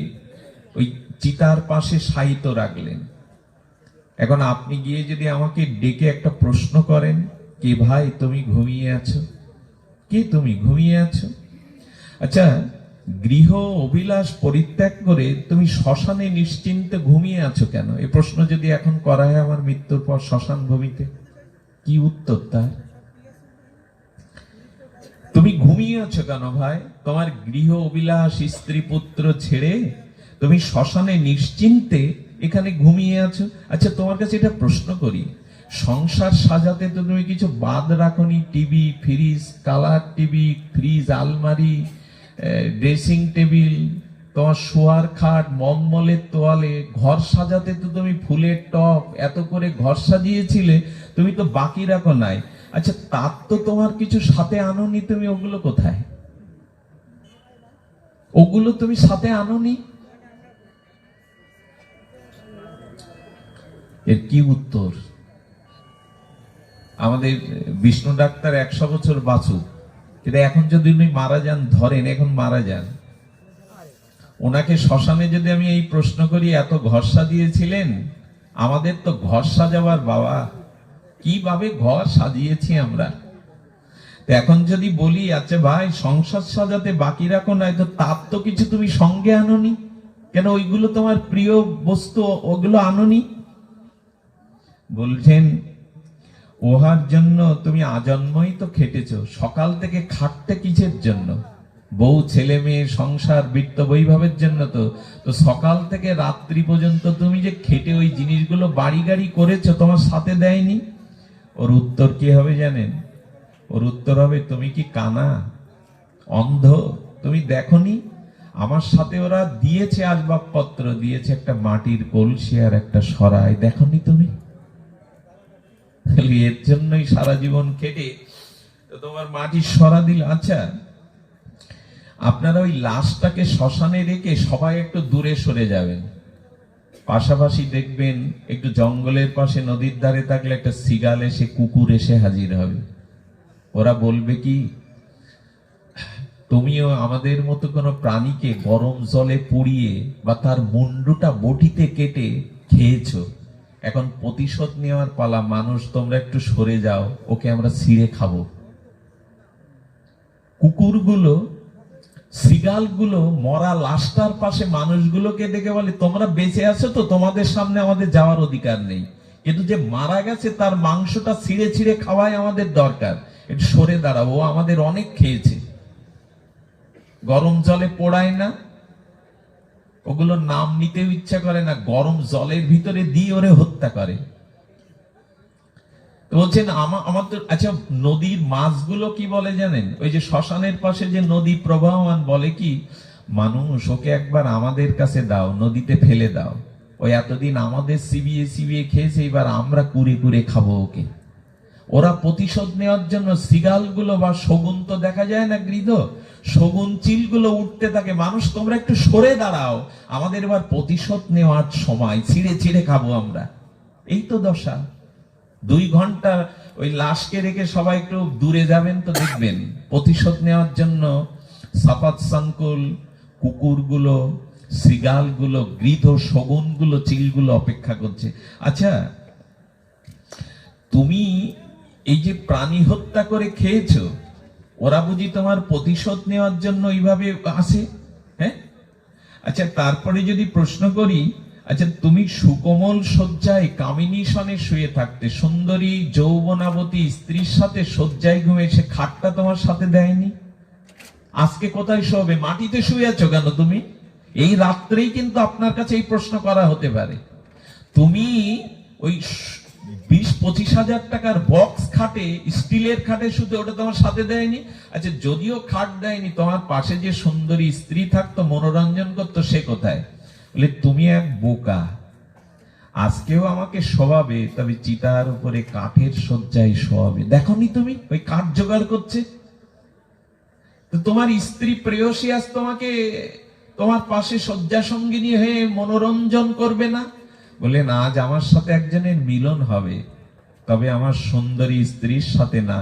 ওই চিতার পাশে শায়িত রাখলেন, এখন আপনি গিয়ে যদি আমাকে ডেকে একটা প্রশ্ন করেন, কে ভাই তুমি ঘুমিয়ে আছো, কে তুমি ঘুমিয়ে আছো? আচ্ছা, গৃহ অভিলাষ পরিত্যাগ করে তুমি শ্মশানে নিশ্চিন্তে ঘুমিয়ে আছো কেন? এই প্রশ্ন যদি এখন করা হয় আমার মৃত্যুর পর শ্মশান ভূমিতে, কি উত্তর তার? তুমি ঘুমিয়ে আছো কেন ভাই? তোমার গৃহ অবিলাস স্ত্রী পুত্র ছেড়ে তুমি শ্মশানে নিশ্চিন্তে এখানে ঘুমিয়ে আছো। আচ্ছা, তোমার কাছে এটা প্রশ্ন করি, সংসার সাজাতে তো তুমি কিছু বাদ রাখনি? TV, fridge, colour TV, fridge, আলমারি, ড্রেসিং টেবিল, তোমার শোয়ার খাট, মলমলের তোয়ালে, ঘর সাজাতে তো তুমি ফুলের টব এত করে ঘর সাজিয়েছিলে, তুমি তো বাকি রাখো নাই। আচ্ছা, তার তো তোমার কিছু সাথে আনোনি, তুমি ওগুলো কোথায়? ওগুলো তুমি সাথে আনোনি, এর কি উত্তর? আমাদের বিষ্ণু ডাক্তার 100 বছর বাঁচুক, কিন্তু এখন যদি উনি মারা যান, ধরেন এখন মারা যান, ওনাকে শ্মশানে যদি আমি এই প্রশ্ন করি, এত ঘর সাজিয়েছিলেন? আমাদের তো ঘর সাজাবার বাবা, কিভাবে ঘর সাজিয়েছি আমরা। তো এখন যদি বলি, আচ্ছা ভাই সংসার সাজাতে বাকি রাখো নাই, তো তার তো কিছু তুমি সঙ্গে আনোনি কেন? ওইগুলো তোমার প্রিয় বস্তু, ওগুলো আনোনি। বলছেন, ওহার জন্য তুমি আজন্মই তো খেটেছো। সকাল থেকে খাটতে কিসের জন্য? বউ, ছেলে মেয়ে, সংসার, বিত্ত বৈভবের জন্য তো। তো সকাল থেকে রাত্রি পর্যন্ত তুমি যে খেটে ওই জিনিসগুলো বাড়ি গাড়ি করেছো, তোমার সাথে দেয়নি? ওর উত্তর কি হবে জানেন? ওর উত্তর হবে, তুমি কি কানা, অন্ধ? তুমি দেখনি আমার সাথে ওরা দিয়েছে আসবাবপত্র, দিয়েছে একটা মাটির কলসি আর একটা সরাই, দেখনি তুমি? এর জন্যই সারা জীবন খেটে তো তোমার মাটির সরা দিল। আচ্ছা, আপনারা ওই লাশটাকে শ্মশানে রেখে সবাই একটু দূরে সরে যাবেন। পাশাপাশি দেখবেন একটু জঙ্গলের পাশে নদীর ধারে থাকলে একটা সিগাল এসে, কুকুর এসে হাজির হবে। ওরা বলবে কি, তুমিও আমাদের মতো কোনো প্রাণীকে গরম জলে পুড়িয়ে বা তার মুন্ডুটা বটিতে কেটে খেয়েছো, এখন প্রতিশোধ নেওয়ার পালা। মানুষ, তোমরা একটু সরে যাও, ওকে আমরা ছিঁড়ে খাবো। কুকুরগুলো, সিগালগুলো মরা লাশটার পাশে মানুষগুলোকে দেখে বলে, তোমরা বেঁচে আছো তো, তোমাদের সামনে আমাদের যাওয়ার অধিকার নেই, কিন্তু যে মারা গেছে তার মাংসটা ছিঁড়ে ছিঁড়ে খাওয়াই আমাদের দরকার, একটু সরে দাঁড়াও, ও আমাদের অনেক খেয়েছে। গরম জলে পোড়ায় না, ওগুলো নাম নিতেও ইচ্ছা করে না, গরম জলের ভিতরে দিয়ে ওরে হত্যা করে। বলছেন আমার তো, আচ্ছা নদীর মাছগুলো কি বলে জানেন? ওই যে শ্মশানের পাশে যে নদী প্রবাহমান, বলে কি, মানুষ ওকে একবার আমাদের কাছে দাও, নদীতে ফেলে দাও, ওই এতদিন আমাদের সিবিয়ে সিবিয়ে খেয়েছে, এবার আমরা কুড়ে কুড়ে খাবো ওকে। ওরা প্রতিশোধ নেওয়ার জন্য, সিগালগুলো বা শগুন তো দেখা যায় না গৃহ, শগুন চিলগুলো উঠতে থাকে, মানুষ তোমরা একটু সরে দাঁড়াও, আমাদের এবার প্রতিশোধ নেওয়ার সময়, ছিঁড়ে ছিঁড়ে খাবো আমরা। এই তো দশা। 2 ঘন্টা ওই লাশকে রেখে সবাই একটু দূরে যাবেন, তো দেখবেন প্রতিশোধ নেওয়ার জন্য সাপাত সংকুল কুকুরগুলো, সিগালগুলো, গৃধ, শগুনগুলো, চিলগুলো অপেক্ষা করছে। আচ্ছা, তুমি এই যে প্রাণী হত্যা করে খেয়েছো, ওরা বুঝি তোমার প্রতিশোধ নেওয়ার জন্য এইভাবে আসে? হ্যাঁ, আচ্ছা তারপরে যদি প্রশ্ন করি, আচ্ছা তুমি সুকোমল শয্যায় কামিনী সনে শুয়ে থাকতে, সুন্দরী যৌবনাবতী স্ত্রীর সাথে শয্যায় ঘুমিয়ে, সে খাটটা তোমার সাথে দেয়নি? আজকে কোথায় শোবে? মাটিতে শুয়ে আছো কেন তুমি? এই রাত্রেই কিন্তু আপনার কাছে এই প্রশ্ন করা হতে পারে। তুমি ওই 20-25 হাজার টাকার বক্স খাটে, স্টিলের খাটে শুতে, ওটা তোমার সাথে দেয়নি? আচ্ছা যদিও খাট দেয়নি, তোমার পাশে যে সুন্দরী স্ত্রী থাকতো, মনোরঞ্জন করতো, সে কোথায়? বলে তুমি এক বোকা, আজকেও আমাকে শোয়াবে, তবে চিতার উপরে কাঠের শয্যায় শোয়াবে। দেখোনি তুমি ওই কাঠ জোগাড় করছে? তো তোমার স্ত্রী প্রেয়সী আজ তোমাকে তোমার পাশে শয্যা সঙ্গিনী হয়ে মনোরঞ্জন করবে না? বলে না, আজ আমার সাথে একজনের মিলন হবে, তবে আমার সুন্দরী স্ত্রীর সাথে না,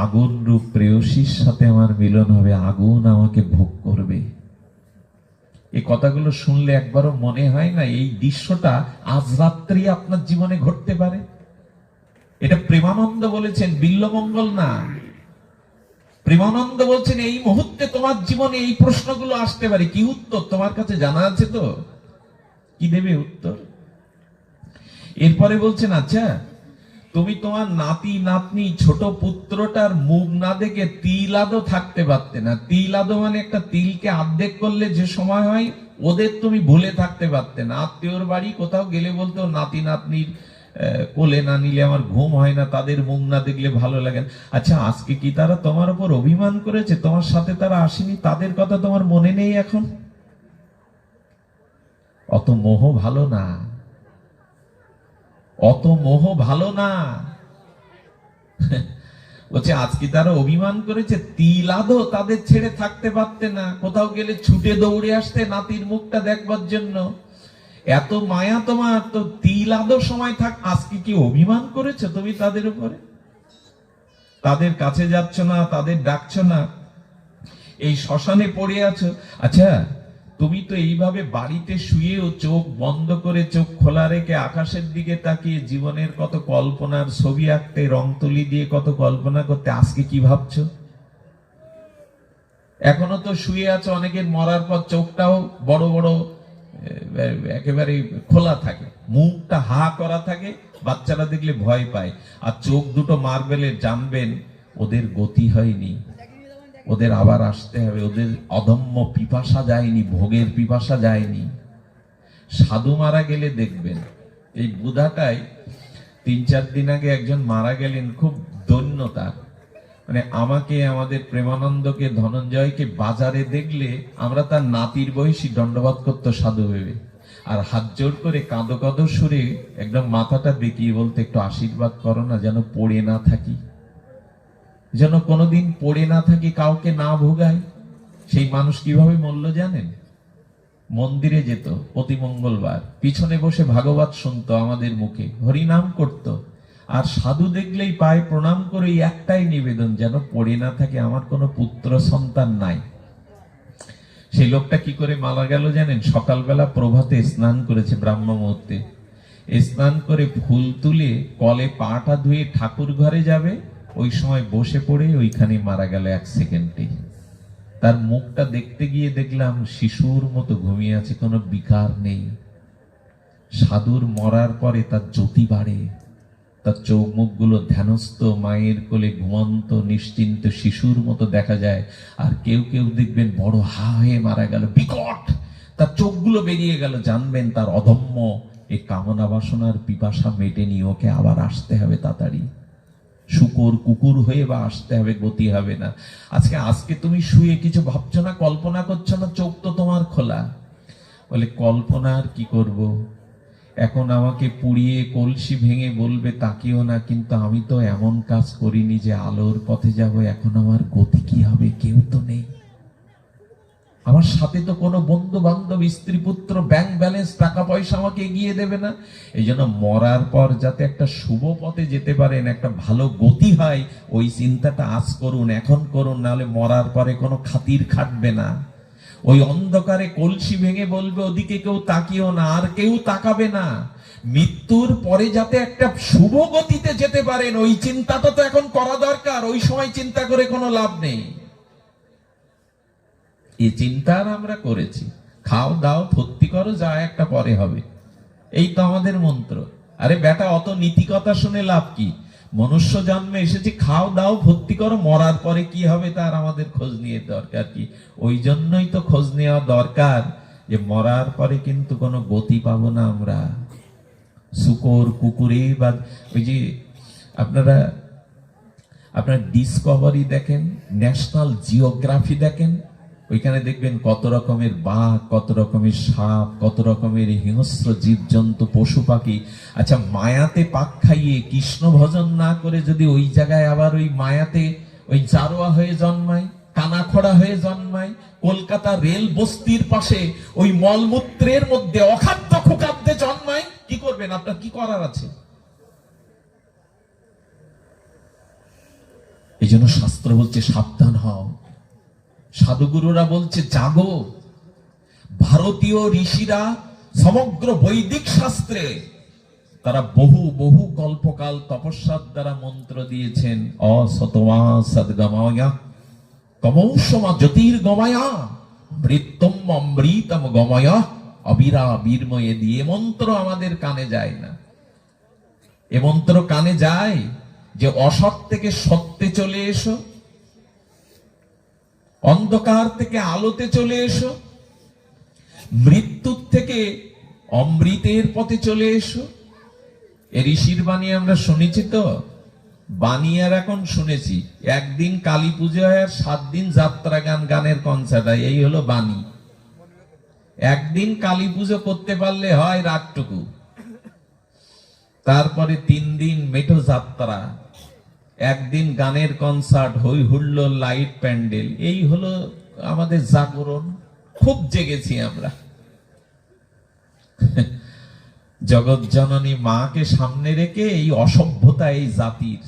আগুন রূপ প্রেয়সীর সাথে আমার মিলন হবে, আগুন আমাকে ভোগ করবে। এই কথাগুলো শুনলে একবারও মনে হয় না এই দৃশ্যটা আজ রাত্রি আপনার জীবনে ঘটতে পারে? এটা প্রেমানন্দ বলেছেন, বিল্বমঙ্গল না। প্রেমানন্দ বলছেন এই মুহূর্তে তোমার জীবনে এই প্রশ্নগুলো আসতে পারে। কি উত্তর তোমার কাছে জানা আছে তো? কি দেবে উত্তর? এরপরে বলছেন, আচ্ছা তুমি তোমার নাতি নাতনি ছোট পুত্রটার মুখ না দেখে তিল আদো থাকতে পারতে না। তিল আদো মানে একটা তিলকে অর্ধেক করলে যে সময় হয়, ওদের তুমি ভুলে থাকতে পারতে না। আত্মীয়র বাড়ি কোথাও গেলে বলতো নাতি নাতনির কোলে না নিলে আমার ঘুম হয় না, তাদের মুখ না দেখলে ভালো লাগে না। আচ্ছা, আজকে কি তারা তোমার উপর অভিমান করেছে? তোমার সাথে তারা আসেনি, তাদের কথা তোমার মনে নেই এখন? অত মোহ ভালো না, অত মোহ ভালো না। বলছে আজকে তারা অভিমান করেছে, তিল আদো তাদের ছেড়ে থাকতে পারতে না, কোথাও গেলে ছুটে দৌড়ে আসতে নাতির মুখটা দেখবার জন্য। এত মায়া তোমার, তো তিল আদো সময় থাক, আজকে কি অভিমান করেছো তুমি তাদের উপরে? তাদের কাছে যাচ্ছ না, তাদের ডাকছ না, এই শ্মশানে পড়ে আছো। আচ্ছা, তুমি তো এইভাবে বাড়িতে শুয়েও চোখ বন্ধ করে চোখ খোলা রেখে আকাশের দিকে তাকিয়ে জীবনের কত কল্পনার ছবি আঁকতে, রং তুলি দিয়ে কত কল্পনা করতে, আজকে কি ভাবছো? এখনো তো শুয়ে আছো, অনেকের মরার পর চোখটাও বড় বড় একেবারে খোলা থাকে, মুখটা হা করা থাকে, বাচ্চারা দেখলে ভয় পায়। আর চোখ দুটো মার্বেলের, জানবেন ওদের গতি হয়নি, ওদের আবার আসতে হবে, ওদের অদম্য পিপাসা যায়নি, ভোগের পিপাসা যায়নি। সাধু মারা গেলে দেখবেন, এই বুধাটায় 3-4 দিন আগে একজন মারা গেলেন, খুব দৈন্য তার। মানে আমাকে, আমাদের প্রেমানন্দকে, ধনঞ্জয়কে বাজারে দেখলে আমরা তার নাতির বয়সী দণ্ডবাদ করতো সাধু ভেবে, আর হাত জোড় করে কাঁদো কাঁদো সুরে একদম মাথাটা বেঁকিয়ে বলতে, একটু আশীর্বাদ করো না, যেন পড়ে না থাকি, যেন কোনোদিন পড়ে না থাকি, কাউকে না ভোগায়। সেই মানুষ কিভাবে মরল জানেন? মন্দিরে যেত প্রতি মঙ্গলবার, পিছনে বসে ভাগবত শুনতো, আমাদের মুখে হরিনাম করত, আর সাধু দেখলেই পায়ে প্রণাম করে একটাই নিবেদন, যেন পড়ে না থাকে, আমার কোনো পুত্র সন্তান নাই। সেই লোকটা কি করে মারা গেল জানেন? সকালবেলা প্রভাতে স্নান করেছে, ব্রাহ্ম মুহূর্তে স্নান করে ফুল তুলে কলে পাটা ধুয়ে ঠাকুর ঘরে যাবে, ওই সময় বসে পড়ে ওইখানে মারা গেল 1 সেকেন্ডে। তার মুখটা দেখতে গিয়ে দেখলাম শিশুর মতো ঘুমিয়ে আছে, কোনো বিকার নেই। সাধুর মরার পরে তার জ্যোতি বাড়ে, তার চোখ মুখগুলো ধ্যানস্থ, মায়ের কোলে ঘুমন্ত নিশ্চিন্ত শিশুর মতো দেখা যায়। আর কেউ কেউ দেখবেন বড় হা হয়ে মারা গেল, বিকট, তার চোখগুলো বেরিয়ে গেল, জানবেন তার অদম্য এই কামনা বাসনার পিপাসা মেটেনি, ওকে আবার আসতে হবে তাড়াতাড়ি, শুকর কুকুর হয়ে বা আসতে হবে, গতি হবে না। আজকে তুমি শুয়ে কিছু ভাবছো না, কল্পনা করছো না, চোখ তো তোমার খোলা। বলে কল্পনা আর কি করব, এখন আমাকে পুড়িয়ে কলসি ভেঙে বলবে তাকিও না, কিন্তু আমি তো এমন কাজ করিনি যে আলোর পথে যাব, এখন আমার গতি কি হবে? কেউ তো নেই আমার সাথে, তো কোনো বন্ধু বান্ধব, স্ত্রী পুত্র, ব্যাংক ব্যালেন্স, টাকা পয়সা আমাকে এগিয়ে দেবে না। এই জন্য মরার পর যাতে একটা শুভ পথে যেতে পারেন, একটা ভালো গতি হয়, ওই চিন্তাটা আজ করুন, এখন করুন, নাহলে মরার পরে কোনো খাতির খাটবে না। ওই অন্ধকারে কলসি ভেঙে বলবে ওদিকে কেউ তাকিও না, আর কেউ তাকাবে না। মৃত্যুর পরে যাতে একটা শুভ গতিতে যেতে পারেন, ওই চিন্তাটা তো এখন করা দরকার। ওই সময় চিন্তা করে কোনো লাভ নেই। এই চিন্তা আমরা করেছি, খাও দাও ফুর্তি করো, যা একটা পরে হবে, এই তো আমাদের মন্ত্র। আরে বেটা, অত নীতি কথা শুনে লাভ কি? মনুষ্য জন্মে এসেছি, খাও দাও ফুর্তি করো, মরার পরে কি হবে তার আমাদের খোঁজ নিয়ে দরকার কি? ওই জন্যই তো খোঁজ নেওয়া দরকার, যে মরার পরে কিন্তু কোনো গতি পাবো না আমরা। শুকর কুকুরে বা ওই যে আপনারা ডিসকভারি দেখেন, ন্যাশনাল জিওগ্রাফি দেখেন, ওইখানে দেখবেন কত রকমের বাঘ, কত রকমের সাপ, কত রকমের হিংস্র জীবজন্তু, পশু পাখি। আচ্ছা, মায়াতে পাক খাইয়ে কৃষ্ণ ভজন না করে যদি ওই জায়গায় আবার ওই মায়াতে ওই জারোয়া হয়ে জন্মায়, কানাখড়া হয়ে জন্মায়, কলকাতা রেল বস্তির পাশে ওই মলমূত্রের মধ্যে অখাদ্য খুকাদ্যে জন্মায়, কি করবেন? আপনার কি করার আছে? এই জন্য শাস্ত্র বলছে সাবধান হও, সাধুগুরুরা বলছে জাগো। ভারতীয় ঋষিরা সমগ্র বৈদিক শাস্ত্রে তারা বহু বহু কল্পকাল তপস্যার দ্বারা মন্ত্র দিয়েছেন, অসতমা সদ্গময়া কমৌসমা জ্যোতির্গময়া বৃত্তম অমৃতম গময়া অবিরা বীরময়ে দিয়ে মন্ত্র আমাদের কানে যায় না। এ মন্ত্র কানে যায় যে অসৎ থেকে সত্যে চলে এসো, অন্ধকার থেকে আলোতে চলে এসো, মৃত্যুর থেকে অমৃতের পথে চলে এসো। এ ঋষির বাণী আমরা শুনেছি তো, বাণী আর এখন শুনেছি। একদিন কালী পুজো হয় আর 7 দিন যাত্রা গান, গানের কনসার্ট হয়, এই হলো বাণী। একদিন কালী পুজো করতে পারলে হয় রাতটুকু, তারপরে 3 দিন মেঠো যাত্রা, একদিন গানের কনসার্ট, হই হুল্লোড়, লাইট প্যান্ডেল। এই হলো আমাদের জাগরণ। খুব জেগেছি আমরা। জগৎ জননী মাকে সামনে রেখে এই অসভ্যতা এই জাতির,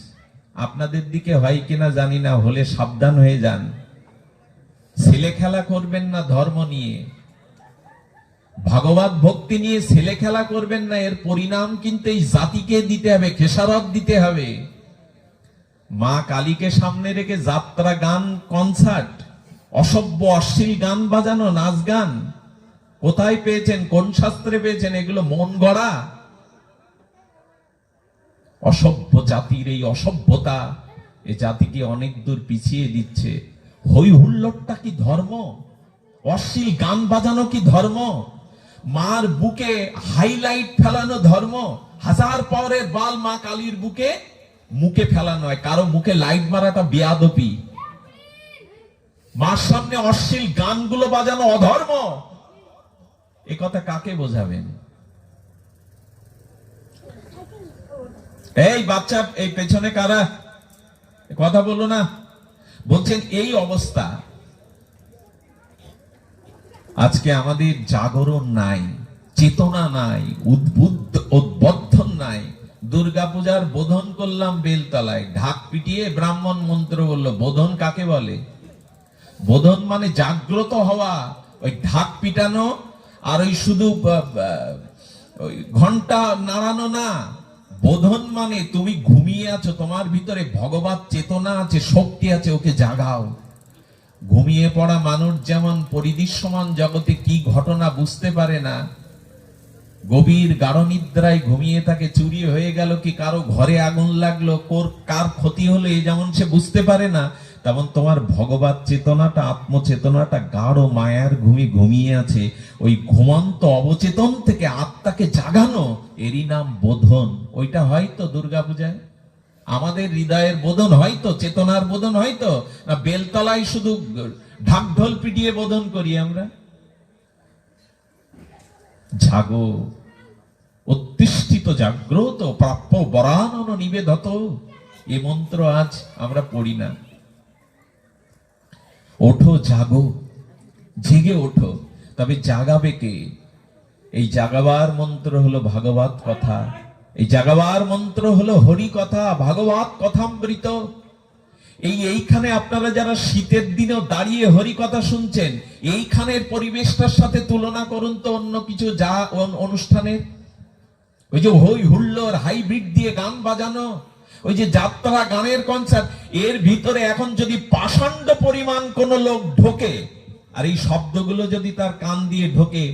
আপনাদের দিকে হয় কিনা জানি না, হলে সাবধান হয়ে যান। ছেলে খেলা করবেন না ধর্ম নিয়ে, ভাগবত ভক্তি নিয়ে ছেলে খেলা করবেন না। এর পরিণাম কিন্তু এই জাতিকে দিতে হবে, খেসারত দিতে হবে। মা কালীকে সামনে রেখে যাত্রা গান, কনসার্ট, অসভ্য অশ্লীল গান বাজানো, নাচ গান কোথায় পেয়েছেন? কোন শাস্ত্রে পেয়েছেন? এগুলো মন গড়া। অসভ্য জাতির এই অসভ্যতা এই জাতিকে অনেক দূর পিছিয়ে দিচ্ছে। হই হুল্লোড়টা কি ধর্ম? অশ্লীল গান বাজানো কি ধর্ম? মার বুকে হাইলাইট ফেলানো ধর্ম? 1000 পাওয়ারের বাল মা কালীর বুকে মুখে ফেলানো হয়, কারো মুখে লাইট মারাটা বেয়াদবি। মার সামনে অশ্লীল গানগুলো বাজানো অধর্ম। এ কথা কাকে বোঝাবেন? এই বাচ্চা, এই পেছনে কারা? কথা বলো না। বলছেন এই অবস্থা। আজকে আমাদের জাগরণ নাই, চেতনা নাই, উদ্বোধন নাই। দুর্গাপূজার বোধন করলাম বেলতলায়, ঢাক পিটিয়ে ব্রাহ্মণ মন্ত্র বলল। বোধন কাকে বলে? বোধন মানে জাগ্রত হওয়া। ওই ঢাক পিটানো আর ওই শুধু ঘন্টা নাড়ানো না। বোধন মানে তুমি ঘুমিয়ে আছো, তোমার ভিতরে ভগবত চেতনা আছে, শক্তি আছে, ওকে জাগাও। ঘুমিয়ে পড়া মানুষ যেমন পরিদৃশ্যমান জগতে কি ঘটনা বুঝতে পারে না, গভীর গাঢ় নিদ্রায় ঘুমিয়ে থাকে, চুরি হয়ে গেল কি কারো ঘরে আগুন লাগলো, কার ক্ষতি হলো, এই যেমন সে বুঝতে পারে না, তেমন তোমার ভগবত চেতনাটা, আত্মচেতনাটা গাঢ় মায়ার ঘুমিয়ে আছে। ওই ঘুমন্ত অবচেতন থেকে আত্মাকে জাগানো, এরই নাম বোধন। ওইটা হয়তো দুর্গাপূজায় আমাদের হৃদয়ের বোধন, হয়তো চেতনার বোধন, হয়তো না বেলতলায় শুধু ঢাক ঢোল পিটিয়ে বোধন করি আমরা। জাগো, উত্তিষ্ঠিত জাগ্রত, প্রাপ্য বরানন নিবেদত। এ মন্ত্র আজ আমরা পড়ি না। ওঠো, জাগো, জেগে ওঠো। তবে জাগাবে কে? এই জাগাবার মন্ত্র হলো ভাগবত কথা। এই জাগাবার মন্ত্র হলো হরি কথা, ভাগবত কথামৃত। এইখানে আপনারা যারা শীতের দিনেও দাঁড়িয়ে হরি কথা শুনছেন, এইখানের পরিবেশটার সাথে তুলনা করুন তো অন্য কিছু যা অনুষ্ঠানের। ওই যে হই হুল্লোড়, হাইব্রিড দিয়ে গান বাজানো, ওই যে যাত্রা গানের কনসার্ট, এর ভিতরে এখন যদি পাষাণ্ড পরিমাণ কোন লোক ঢোকে, আর এই শব্দগুলো যদি তার কান দিয়ে ঢোকে,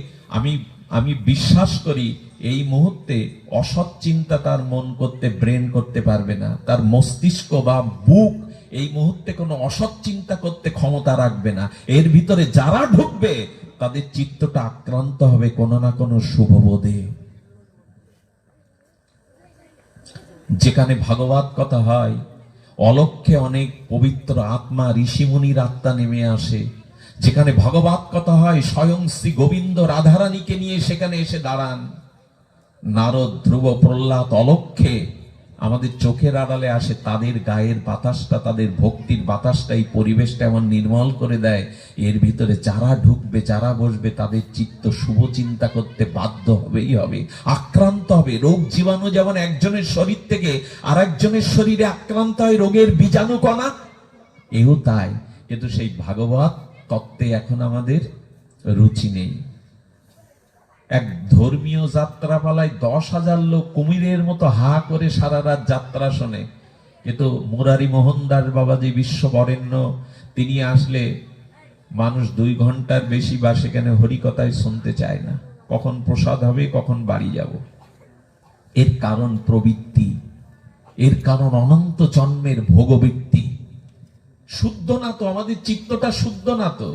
আমি বিশ্বাস করি এই মুহূর্তে অসৎ চিন্তা তার মন করতে, ব্রেন করতে পারবে না। তার মস্তিষ্ক বা বুক এই মুহূর্তে কোনো অসৎ চিন্তা করতে ক্ষমতা রাখবে না। এর ভিতরে যারা ঢুকবে তাদের চিত্তটা আক্রান্ত হবে কোনো না কোনো শুভবোধে। যেখানে ভাগবত কথা হয়, অলক্ষ্যে অনেক পবিত্র আত্মা, ঋষিমুনির আত্মা নেমে আসে। যেখানে ভাগবত কথা হয়, স্বয়ং শ্রী গোবিন্দ রাধারানীকে নিয়ে সেখানে এসে দাঁড়ান। নারদ, ধ্রুব, প্রহ্লাদ অলক্ষ্যে আমাদের চোখের আড়ালে আসে। তাদের গায়ের বাতাসটা, তাদের ভক্তির বাতাসটা, এই পরিবেশটা এমন নির্মল করে দেয়। এর ভিতরে যারা ঢুকবে, যারা বসবে, তাদের চিত্ত শুভ চিন্তা করতে বাধ্য হবেই হবে, আক্রান্ত হবে। রোগ জীবাণু যেমন একজনের শরীর থেকে আর একজনের শরীরে আক্রান্ত হয়, রোগের বীজাণু কণা, এও তাই। কিন্তু সেই ভাগবত তত্ত্বে এখন আমাদের রুচি নেই। এক ধর্মীয় যাত্রা পালায় 10,000 লোক কুমিরের মতো হা করে সারা রাত যাত্রা শোনে। কিন্তু মুরারি মোহন দাস বাবাজি বিশ্ববরেণ্য, তিনি আসলে মানুষ 2 ঘন্টার বেশি বা সেখানে হরিকথায় শুনতে চায় না। কখন প্রসাদ হবে, কখন বাড়ি যাব। এর কারণ প্রবৃত্তি, এর কারণ অনন্ত জন্মের ভোগবৃত্তি। শুদ্ধ না তো, আমাদের চিত্তটা শুদ্ধ না তো।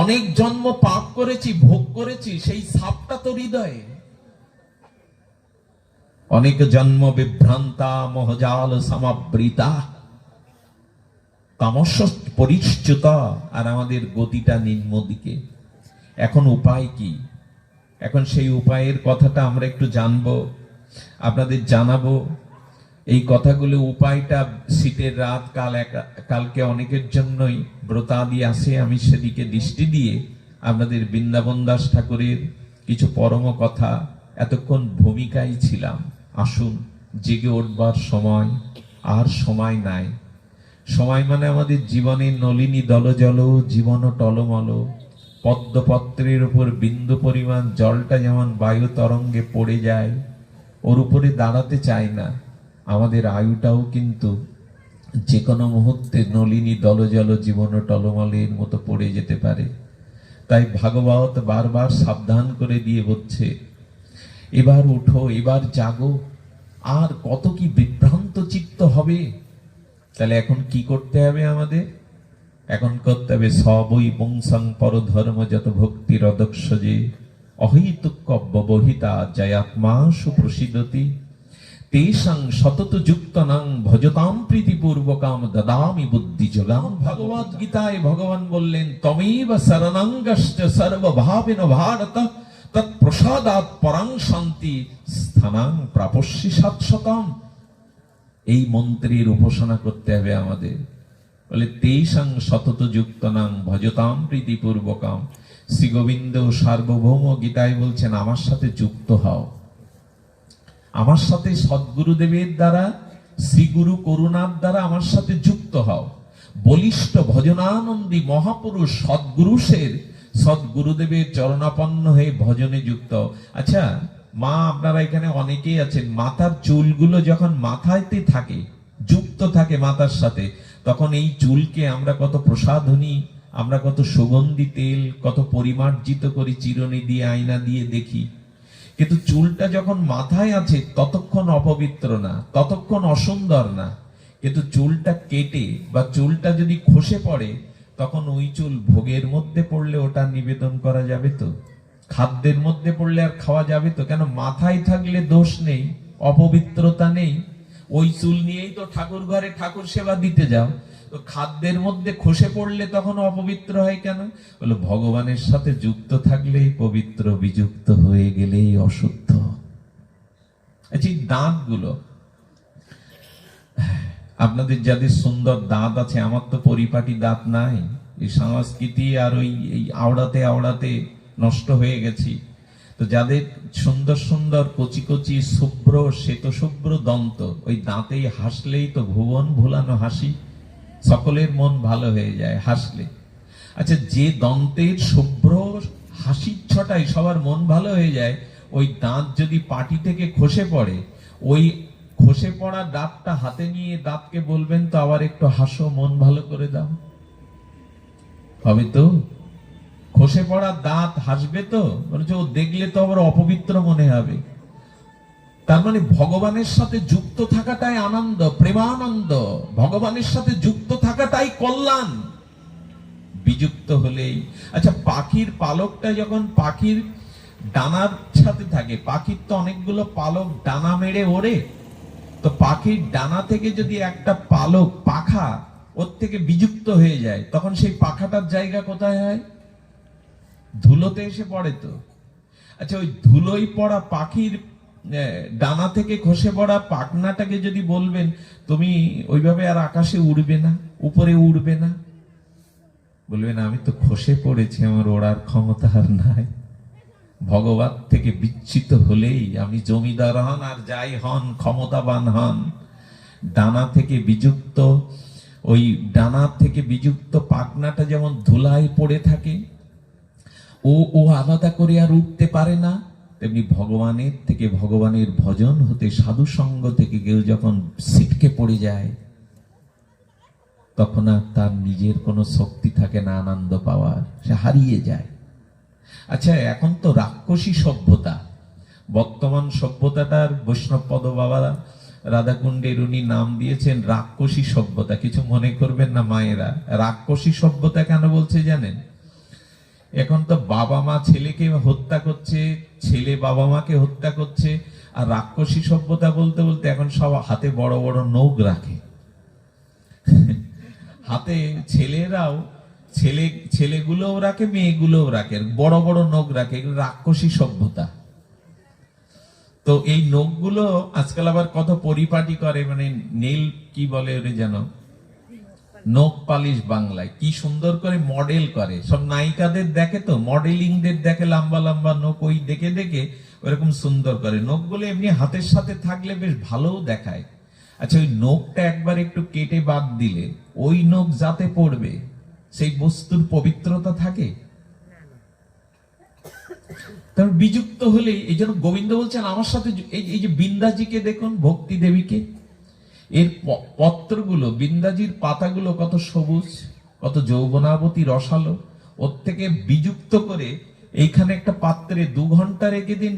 অনেক জন্ম পাপ করেছি, ভোগ করেছি, সেই সাপটা তো হৃদয়ে। অনেক জন্ম বিভ্রান্তা মোহজাল সমাবৃতা, তামস পরিচ্যুতা, আর আমাদের গতিটা নিম্ন দিকে। এখন উপায় কি? এখন সেই উপায়ের কথাটা আমরা একটু জানবো, আপনাদের জানাবো। এই কথাগুলো, উপায়টা শীতের রাত, কালকে অনেকের জন্যই ব্রতাদি আসে, আমি সেদিকে দৃষ্টি দিয়ে আপনাদের বৃন্দাবন দাস ঠাকুরের কিছু পরম কথা, এতক্ষণ ভূমিকায় ছিলাম। আসুন, জেগে উঠবার সময়, আর সময় নাই। সময় মানে আমাদের জীবনের নলিনী দলজল, জীবন টলমল। পদ্মপত্রের উপর বিন্দু পরিমাণ জলটা যেমন বায়ু তরঙ্গে পড়ে যায়, ওর উপরে দাঁড়াতে চায় না, আমাদের আয়ুটাও কিন্তু যে কোনো মুহূর্তে নলিনী দলজল জীবন টলমলের মতো পড়ে যেতে পারে। তাই ভাগবত বারবার সাবধান করে দিয়ে বলছে, এবার উঠো, এবার জাগো, আর কত কি বিভ্রান্ত চিত্ত হবে। তাহলে এখন কি করতে হবে আমাদের? এখন করতে হবে সবই পুংসং পরধর্ম যত ভক্তির অদক্ষজে অহৈতুক্যবহিতা জয়াত্মা সুপ্রসিদ্ধতি তেষাং সতত যুক্তনাং ভজতাম প্রীতিপূর্বকাম দদামি বুদ্ধি যোগাম। ভগবদ গীতায় ভগবান বললেন, তমেব শরণাঙ্গশ্চ সর্বভাবেন ভারত তৎপ্রসাদাৎ পরাং শান্তি স্থানাং প্রাপস্যি শাশ্বতম। এই মন্ত্রের উপাসনা করতে হবে আমাদের। বলে তেষাং সতত যুক্তনাং ভজতাম প্রীতিপূর্বকাম। শ্রী গোবিন্দ সার্বভৌম গীতায় বলছেন, আমার সাথে যুক্ত হও, আমার সাথে সদ্গুরুদেবের দ্বারা, শ্রীগুরু করুণার দ্বারা আমার সাথে যুক্ত হও। বলিষ্ঠ ভজনানন্দী মহাপুরুষ সদ্গুরুদেবের চরণাপন্ন হয়ে ভজনে যুক্ত। আচ্ছা মা, আপনারা এখানে অনেকেই আছেন, মাথার চুলগুলো যখন মাথায়তে থাকে, যুক্ত থাকে মাথার সাথে, তখন এই চুলকে আমরা কত প্রসাধনী, আমরা কত সুগন্ধি তেল, কত পরিমার্জিত করি, চিরুনি দিয়ে, আয়না দিয়ে দেখি। কিন্তু চুলটা যখন মাথায় আছে ততক্ষণ অপবিত্র না, ততক্ষণ অসুন্দর না। কিন্তু চুলটা কেটে বা চুলটা যদি খসে পড়ে, তখন ওই চুল ভোগের মধ্যে পড়লে ওটা নিবেদন করা যাবে তো? খাদ্যের মধ্যে পড়লে আর খাওয়া যাবে তো? কেন, মাথায় থাকলে দোষ নেই, অপবিত্রতা নেই। ওই চুল নিয়েই তো ঠাকুর ঘরে ঠাকুর সেবা দিতে যাও। তো খাদ্যের মধ্যে খসে পড়লে তখন অপবিত্র হয় কেন? বলে ভগবানের সাথে যুক্ত থাকলেই পবিত্র, বিযুক্ত হয়ে গেলেই অশুদ্ধ। আচ্ছা, এই দাঁতগুলো, আপনাদের যাদের সুন্দর দাঁত আছে, আমার তো পরিপাটি দাঁত নাই, এই সংস্কৃতি আর এই আওড়াতে আওড়াতে নষ্ট হয়ে গেছি। তো যাদের সুন্দর সুন্দর কচি কচি শুভ্র শ্বেত শুভ্র দন্ত, ওই দাঁতেই হাসলেই তো ভুবন ভুলানো হাসি, সকলের মন ভালো হয়ে যায় হাসলে। আচ্ছা, যে দন্তের শুভ্র হাসির ছটায় সবার মন ভালো হয়ে যায়, ওই দাঁত যদি পাটি থেকে খসে পড়ে, ওই খসে পড়া দাঁতটা হাতে নিয়ে দাঁতকে বলবেন তো আবার একটু হাসো, মন ভালো করে দাও, হবে তো? খসে পড়া দাঁত হাসবে তো? বলছে ও দেখলে তো আবার অপবিত্র মনে হবে। তার মানে ভগবানের সাথে যুক্ত থাকাটাই আনন্দ, প্রেমানন্দ। ভগবানের সাথে যুক্ত থাকাটাই কল্যাণ। বিযুক্ত হলেই, আচ্ছা পাখির পালকটা যখন পাখির ডানার সাথে থাকে, পাখির তো অনেকগুলো পালক ডানা মেরে ওড়ে, তো পাখির ডানা থেকে যদি একটা পালক, পাখা ওর থেকে বিযুক্ত হয়ে যায়, তখন সেই পাখাটার জায়গা কোথায় হয়? ধুলোতে এসে পড়ে তো। আচ্ছা, ওই ধুলোই পড়া পাখির ডানা থেকে খসে পড়া পাখনাটাকে যদি বলবেন তুমি ওইভাবে আর আকাশে উড়বে না, উপরে উড়বে না, বলবেন আমি তো খসে পড়েছি, আমার ওড়ার ক্ষমতা আর নাই। ভগবান থেকে বিচ্যুত হলেই, আমি জমিদার হন আর যাই হন, ক্ষমতাবান হন, ডানা থেকে বিযুক্ত, ওই ডানা থেকে বিযুক্ত পাখনাটা যেমন ধুলায় পড়ে থাকে, ও আলাদা করে আর উঠতে পারে না, তেমনি ভগবানের থেকে, ভগবানের ভজন হতে, সাধু সঙ্গ থেকে কেউ যখন ছিটকে পড়ে যায়, তখন আর তার নিজের কোনো শক্তি থাকে না আনন্দ পাওয়ার, সে হারিয়ে যায়। আচ্ছা, এখন তো রাক্ষসী সভ্যতা, বর্তমান সভ্যতাটার বৈষ্ণব পদ বাবা রাধাকুণ্ডের উনি নাম দিয়েছেন রাক্ষসী সভ্যতা। কিছু মনে করবেন না মায়েরা, রাক্ষসী সভ্যতা কেন বলছে জানেন? এখন তো বাবা মা ছেলেকে হত্যা করছে, ছেলে বাবা মাকে হত্যা করছে, আর রাক্ষসী সভ্যতা বলতে বলতে এখন সব হাতে বড় বড় নখ রাখে। হাতে ছেলেরাও ছেলেগুলোও রাখে, মেয়েগুলোও রাখে, বড় বড় নখ রাখে, এগুলো রাক্ষসী সভ্যতা। তো এই নখগুলো আজকাল আবার কত পরিপাটি করে, মানে নেল কি বলে ওরে যেন, নখ পালিশ বাংলায়, কি সুন্দর করে মডেল করে। সব নায়িকাদের দেখে তো, মডেলিংদের দেখে লম্বা লম্বা নখ, ওই দেখে দেখে ওরকম সুন্দর করে। নখগুলো এমনি হাতের সাথে থাকলে বেশ ভালোও দেখায়। আচ্ছা, ওই নখটা একবার একটু কেটে বাদ দিলে ওই নখ যাতে পড়বে সেই বস্তুর পবিত্রতা থাকে? তার বিযুক্ত হলে, এই জন্য গোবিন্দ বলছেন আমার সাথে, এই যে বৃন্দাজিকে দেখুন, ভক্তি দেবীকে, এর পত্রগুলো, বৃন্দাজির পাতাগুলো কত সবুজ, কত যৌবনাবতী রসালো, ওর থেকে বিযুক্ত করে এইখানে একটা পাত্রে 2 ঘন্টা রেখে দিন,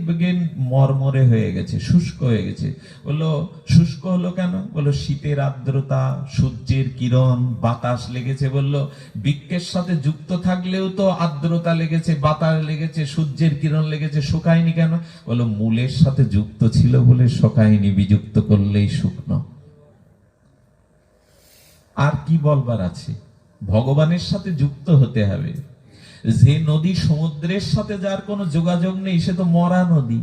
মরমরে হয়ে গেছে, শুষ্ক হয়ে গেছে। বললো শুষ্ক হলো কেন? বললো শীতের আর্দ্রতা, সূর্যের কিরণ, বাতাস লেগেছে। বললো বৃক্ষের সাথে যুক্ত থাকলেও তো আর্দ্রতা লেগেছে, বাতাস লেগেছে, সূর্যের কিরণ লেগেছে, শুকায়নি কেন? বললো মূলের সাথে যুক্ত ছিল বলে শুকায়নি, বিযুক্ত করলেই শুকনো। আর কি বলবার আছে? ভগবানের সাথে যুক্ত হতে হবে। যে নদী সমুদ্রের সাথে যার কোনো যোগাযোগ নেই, সে তো মরা নদী,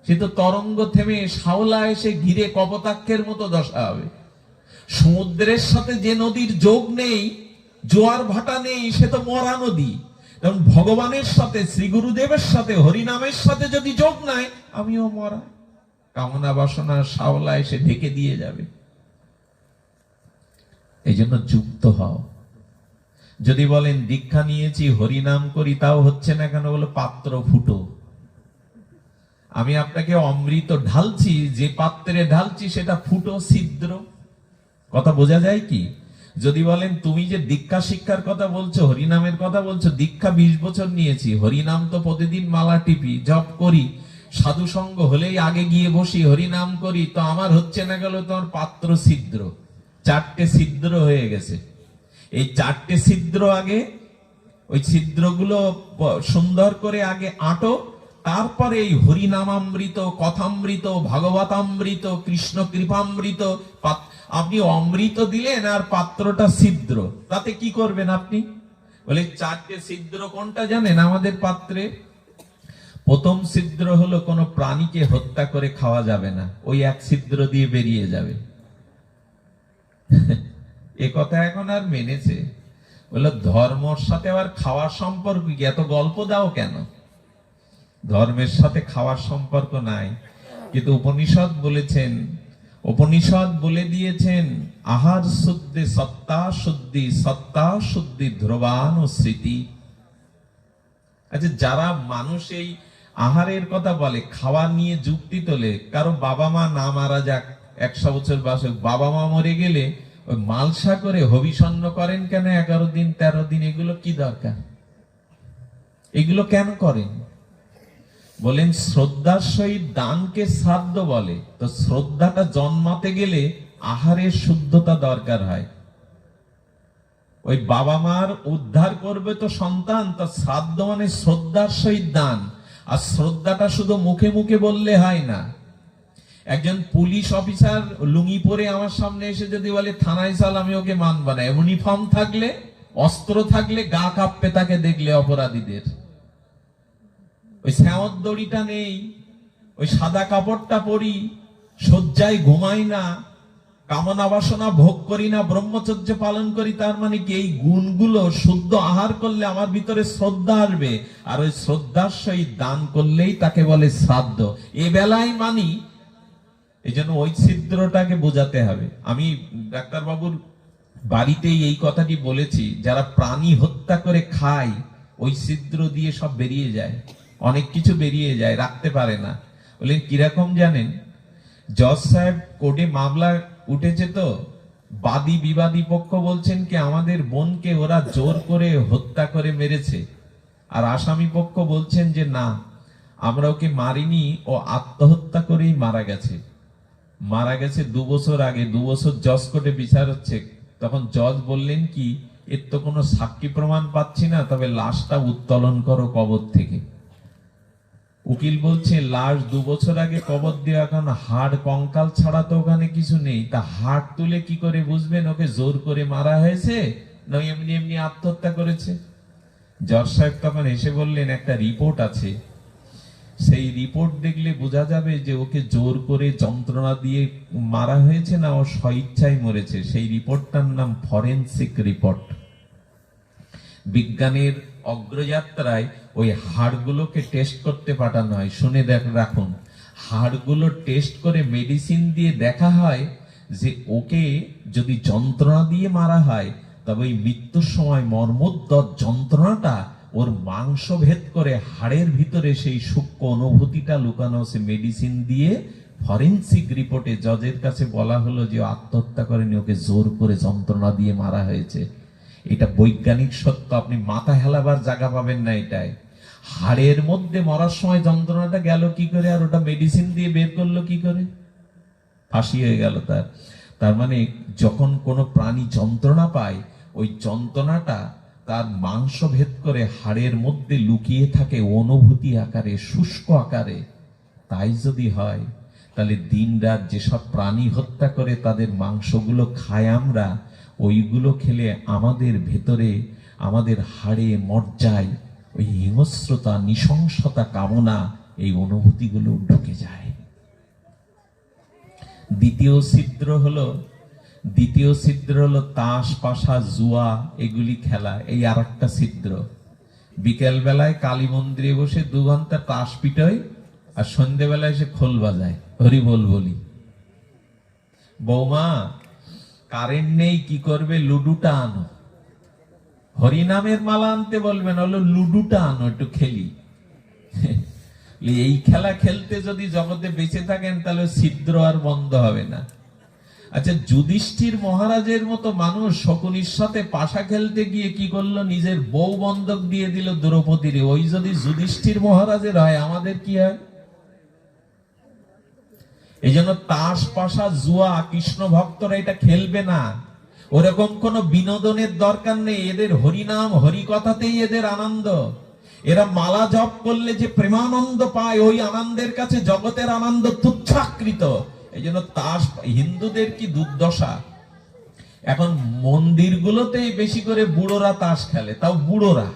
সে তো তরঙ্গ থেমে শাওলা এসে ঘিরে কপোতাক্ষের মতো দশা হবে। সমুদ্রের সাথে যে নদীর যোগ নেই, জোয়ার ভাটা নেই, সে তো মরা নদী। কারণ ভগবানের সাথে, শ্রী গুরুদেবের সাথে, হরিনামের সাথে যদি যোগ নাই, আমিও মরা। কামনা বাসনা শাওলা এসে ঢেকে দিয়ে যাবে। এই জন্য যুক্ত হও। যদি বলেন দীক্ষা নিয়েছি, হরিনাম করি, তাও হচ্ছে না কেন? বলে পাত্র ফুটো। আমি আপনাকে অমৃত ঢালছি, যে পাত্রে ঢালছি সেটা ফুটো, ছিদ্র। কথা বোঝা যায় কি? যদি বলেন তুমি যে দীক্ষা শিক্ষার কথা বলছো, হরিনামের কথা বলছো, দীক্ষা 20 বছর নিয়েছি, হরিনাম তো প্রতিদিন মালা টিপি, জপ করি, সাধু সঙ্গ হলেই আগে গিয়ে বসি, হরিনাম করি, তো আমার হচ্ছে না, গেল তোমার পাত্র ছিদ্র। 4টে ছিদ্র হয়ে গেছে। এই 4টে ছিদ্র আগে, ওই ছিদ্রগুলো সুন্দর করে আগে আটো, তারপরে এই হরিনামামৃত, কথামৃত, ভাগবতামৃত, কৃষ্ণ কৃপামৃত, আপনি অমৃত দিলেন আর পাত্রটা ছিদ্র, তাতে কি করবেন আপনি? বলে 4টে ছিদ্র কোনটা জানেন আমাদের পাত্রে? প্রথম ছিদ্র হলো কোন প্রাণীকে হত্যা করে খাওয়া যাবে না, ওই এক ছিদ্র দিয়ে বেরিয়ে যাবে। এ কথা এখন আর মেনেছে। বললো ধর্মের সাথে আবার খাওয়ার সম্পর্ক কি? এত গল্প দাও কেন? ধর্মের সাথে খাওয়ার সম্পর্ক নাই। কিন্তু উপনিষদ বলেছেন, উপনিষদ বলে দিয়েছেন আহার শুদ্ধি সত্তা শুদ্ধি, সত্তা শুদ্ধি ধ্রুবান ও স্মৃতি। আচ্ছা, যারা মানুষ এই আহারের কথা বলে, খাওয়া নিয়ে যুক্তি তোলে, কারো বাবা মা না মারা যাক, 100 বছর বয়সে বাবা মা মরে গেলে ওই মালসা করে হবিষণ্ণ করেন কেন 11 দিন 13 দিন? এগুলো কি দরকার? এগুলো কেন করেন? বলেন শ্রদ্ধার সহিত দানকে শ্রাদ্ধ বলে। তো শ্রদ্ধাটা জন্মাতে গেলে আহারের শুদ্ধতা দরকার হয়। ওই বাবা মার উদ্ধার করবে তো সন্তান, তা শ্রাদ্ধ মানে শ্রদ্ধার সহিত দান। আর শ্রদ্ধাটা শুধু মুখে মুখে বললে হয় না। একজন পুলিশ অফিসার লুঙ্গি পরে আমার সামনে এসে যদি বলে থানায় চাল, আমি ওকে মানব না। ইউনিফর্ম থাকলে, অস্ত্র থাকলে গা কাঁপবে তাকে দেখলে অপরাধীদের। ওই শ্যামত দড়িটা নেই, ওই সাদা কাপড়টা পরি, শয্যায় ঘুমাই না, কামনা বাসনা ভোগ করি না, ব্রহ্মচর্য পালন করি, তার মানে কি এই গুণগুলো শুদ্ধ আহার করলে আমার ভিতরে শ্রদ্ধা আসবে। আর ওই শ্রদ্ধার সহিত দান করলেই তাকে বলে শ্রাদ্ধ। এ বেলায় মানি। এই জন্য ওই ছিদ্রটাকে বোঝাতে হবে। আমি ডাক্তারবাবুর বাড়িতেই এই কথাটি বলেছি, যারা প্রাণী হত্যা করে খায়, ওই ছিদ্র দিয়ে সব বেরিয়ে যায়, অনেক কিছু বেরিয়ে যায়, রাখতে পারে না। বলেন কিরকম জানেন? জজ সাহেব কোর্টে মামলা উঠেছে, তো বাদী বিবাদী পক্ষ বলছেন কি আমাদের বোনকে ওরা জোর করে হত্যা করে মেরেছে, আর আসামি পক্ষ বলছেন যে না, আমরা ওকে মারিনি, ও আত্মহত্যা করেই মারা গেছে। 2 বছর আগে, 2 বছর জজ কোর্টে বিচার হচ্ছে। তখন জজ বললেন কি, এর তো কোনো সাক্ষী প্রমাণ পাচ্ছি না, তবে লাশটা উত্তোলন করো কবর থেকে। উকিল বলছে লাশ 2 বছর আগে কবর দেওয়া, এখন হাড় কঙ্কাল ছাড়া তো ওখানে কিছু নেই, তা হাড় তুলে কি করে বুঝবেন ওকে জোর করে মারা হয়েছে না এমনি এমনি আত্মহত্যা করেছে? জজ সাহেব তখন এসে বললেন একটা রিপোর্ট আছে, সেই রিপোর্ট দেখলে বোঝা যাবে যে ওকে জোর করে যন্ত্রণা দিয়ে মারা হয়েছে না ও স্বইচ্ছায় মরেছে। সেই রিপোর্টটার নাম ফরেনসিক রিপোর্ট। বিজ্ঞানের অগ্রযাত্রায় ওই হাড়গুলোকে টেস্ট করতে পাঠানো হয়। শুনে রাখুন, হাড়গুলো টেস্ট করে মেডিসিন দিয়ে দেখা হয় যে ওকে যদি যন্ত্রণা দিয়ে মারা হয় তবে ওই মৃত্যুর সময় মর্মোদ্যত যন্ত্রণাটা ওর মাংস ভেদ করে হাড়ের ভিতরে সেই সূক্ষ্ম অনুভূতিটা লুকানো আছে। মেডিসিন দিয়ে ফরেনসিক রিপোর্টে জজের কাছে বলা হলো যে আত্মহত্যা করেনি, ওকে জোর করে যন্ত্রণা দিয়ে মারা হয়েছে। এটা বৈজ্ঞানিক সত্য, আপনি মাথা হেলাবার জায়গা পাবেন না। এটাই হাড়ের মধ্যে মরার সময় যন্ত্রণাটা গেল কি করে, আর ওটা মেডিসিন দিয়ে বের করলো কি করে? ফাঁসি হয়ে গেল তার। তার মানে যখন কোনো প্রাণী যন্ত্রণা পায়, ওই যন্ত্রণাটা তার মাংস ভেদ করে হাড়ের মধ্যে লুকিয়ে থাকে অনুভূতি আকারে, শুষ্ক আকারে। তাই যদি হয় তাহলে দিন রাত যেসব প্রাণী হত্যা করে তাদের মাংসগুলো খায় আমরা, ওইগুলো খেলে আমাদের ভেতরে, আমাদের হাড়ে মজ্জায় ওই হিংস্রতা, নৃশংসতা, কামনা, এই অনুভূতিগুলো ঢুকে যায়। দ্বিতীয় ছিদ্র হলো তাস, পাশা, জুয়া এগুলি খেলা। এই আর একটা ছিদ্র। বিকেল বেলায় কালী মন্দিরে বসে 2 ঘন্টা তাস পিটাই, আর সন্ধ্যেবেলায় এসে খোল বাজায়, হরি বল বলি। বৌমা কারেন্ট নেই, কি করবে? লুডুটা আনো। হরিনামের মালা আনতে বলবেন, হলো লুডুটা আনো, একটু খেলি। এই খেলা খেলতে যদি জগতে বেঁচে থাকেন তাহলে ছিদ্র আর বন্ধ হবে না। আচ্ছা, যুধিষ্ঠির মহারাজের মতো মানুষ শকুনির সাথে পাশা খেলতে গিয়ে কি করলো? নিজের বউ বন্ধক দিয়ে দিল দ্রৌপদীরে। ওই যদি যুধিষ্ঠির মহারাজের হয়, আমাদের কি হয়? এই জন্য তাস, পাশা, জুয়া কৃষ্ণ ভক্তরা এটা খেলবে না। ওরকম কোন বিনোদনের দরকার নেই। এদের হরিনাম, হরিকথাতেই এদের আনন্দ। এরা মালা জপ করলে যে প্রেমানন্দ পায়, ওই আনন্দের কাছে জগতের আনন্দ তুচ্ছাকৃত। এই জন্য তাস, হিন্দুদের কি দুর্দশা, এখন মন্দিরগুলোতেই বেশি করে বুড়োরা তাস খেলে, তাও বুড়োরা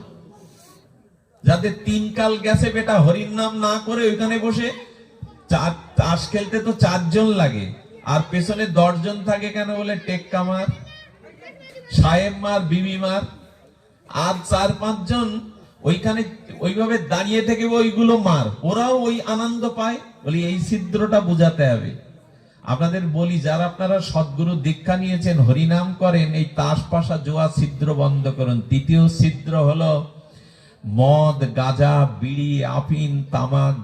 যাদের 3 কাল গেছে বেটা, হরির নাম না করে ওইখানে বসে তাস খেলতে তো 4 জন লাগে, আর পেছনে 10 জন থাকে কেন? বলে টেক্কা মার, সাহেব মার, বিবি মার, আর 4-5 জন ওইখানে ওইভাবে দাঁড়িয়ে থেকে ওইগুলো মার, ওরাও ওই আনন্দ পায়। বলি এই ছিদ্রটা বুঝাতে হবে আপনাদের। বলি যারা আপনারা সদ্গুরু দীক্ষা নিয়েছেন, হরিনাম করেন, এই তাস, পাশা, জুয়া ছিদ্র বন্ধ করুন। তৃতীয় ছিদ্র হলো মদ, গাঁজা, বিড়ি, আফিম, তামাক,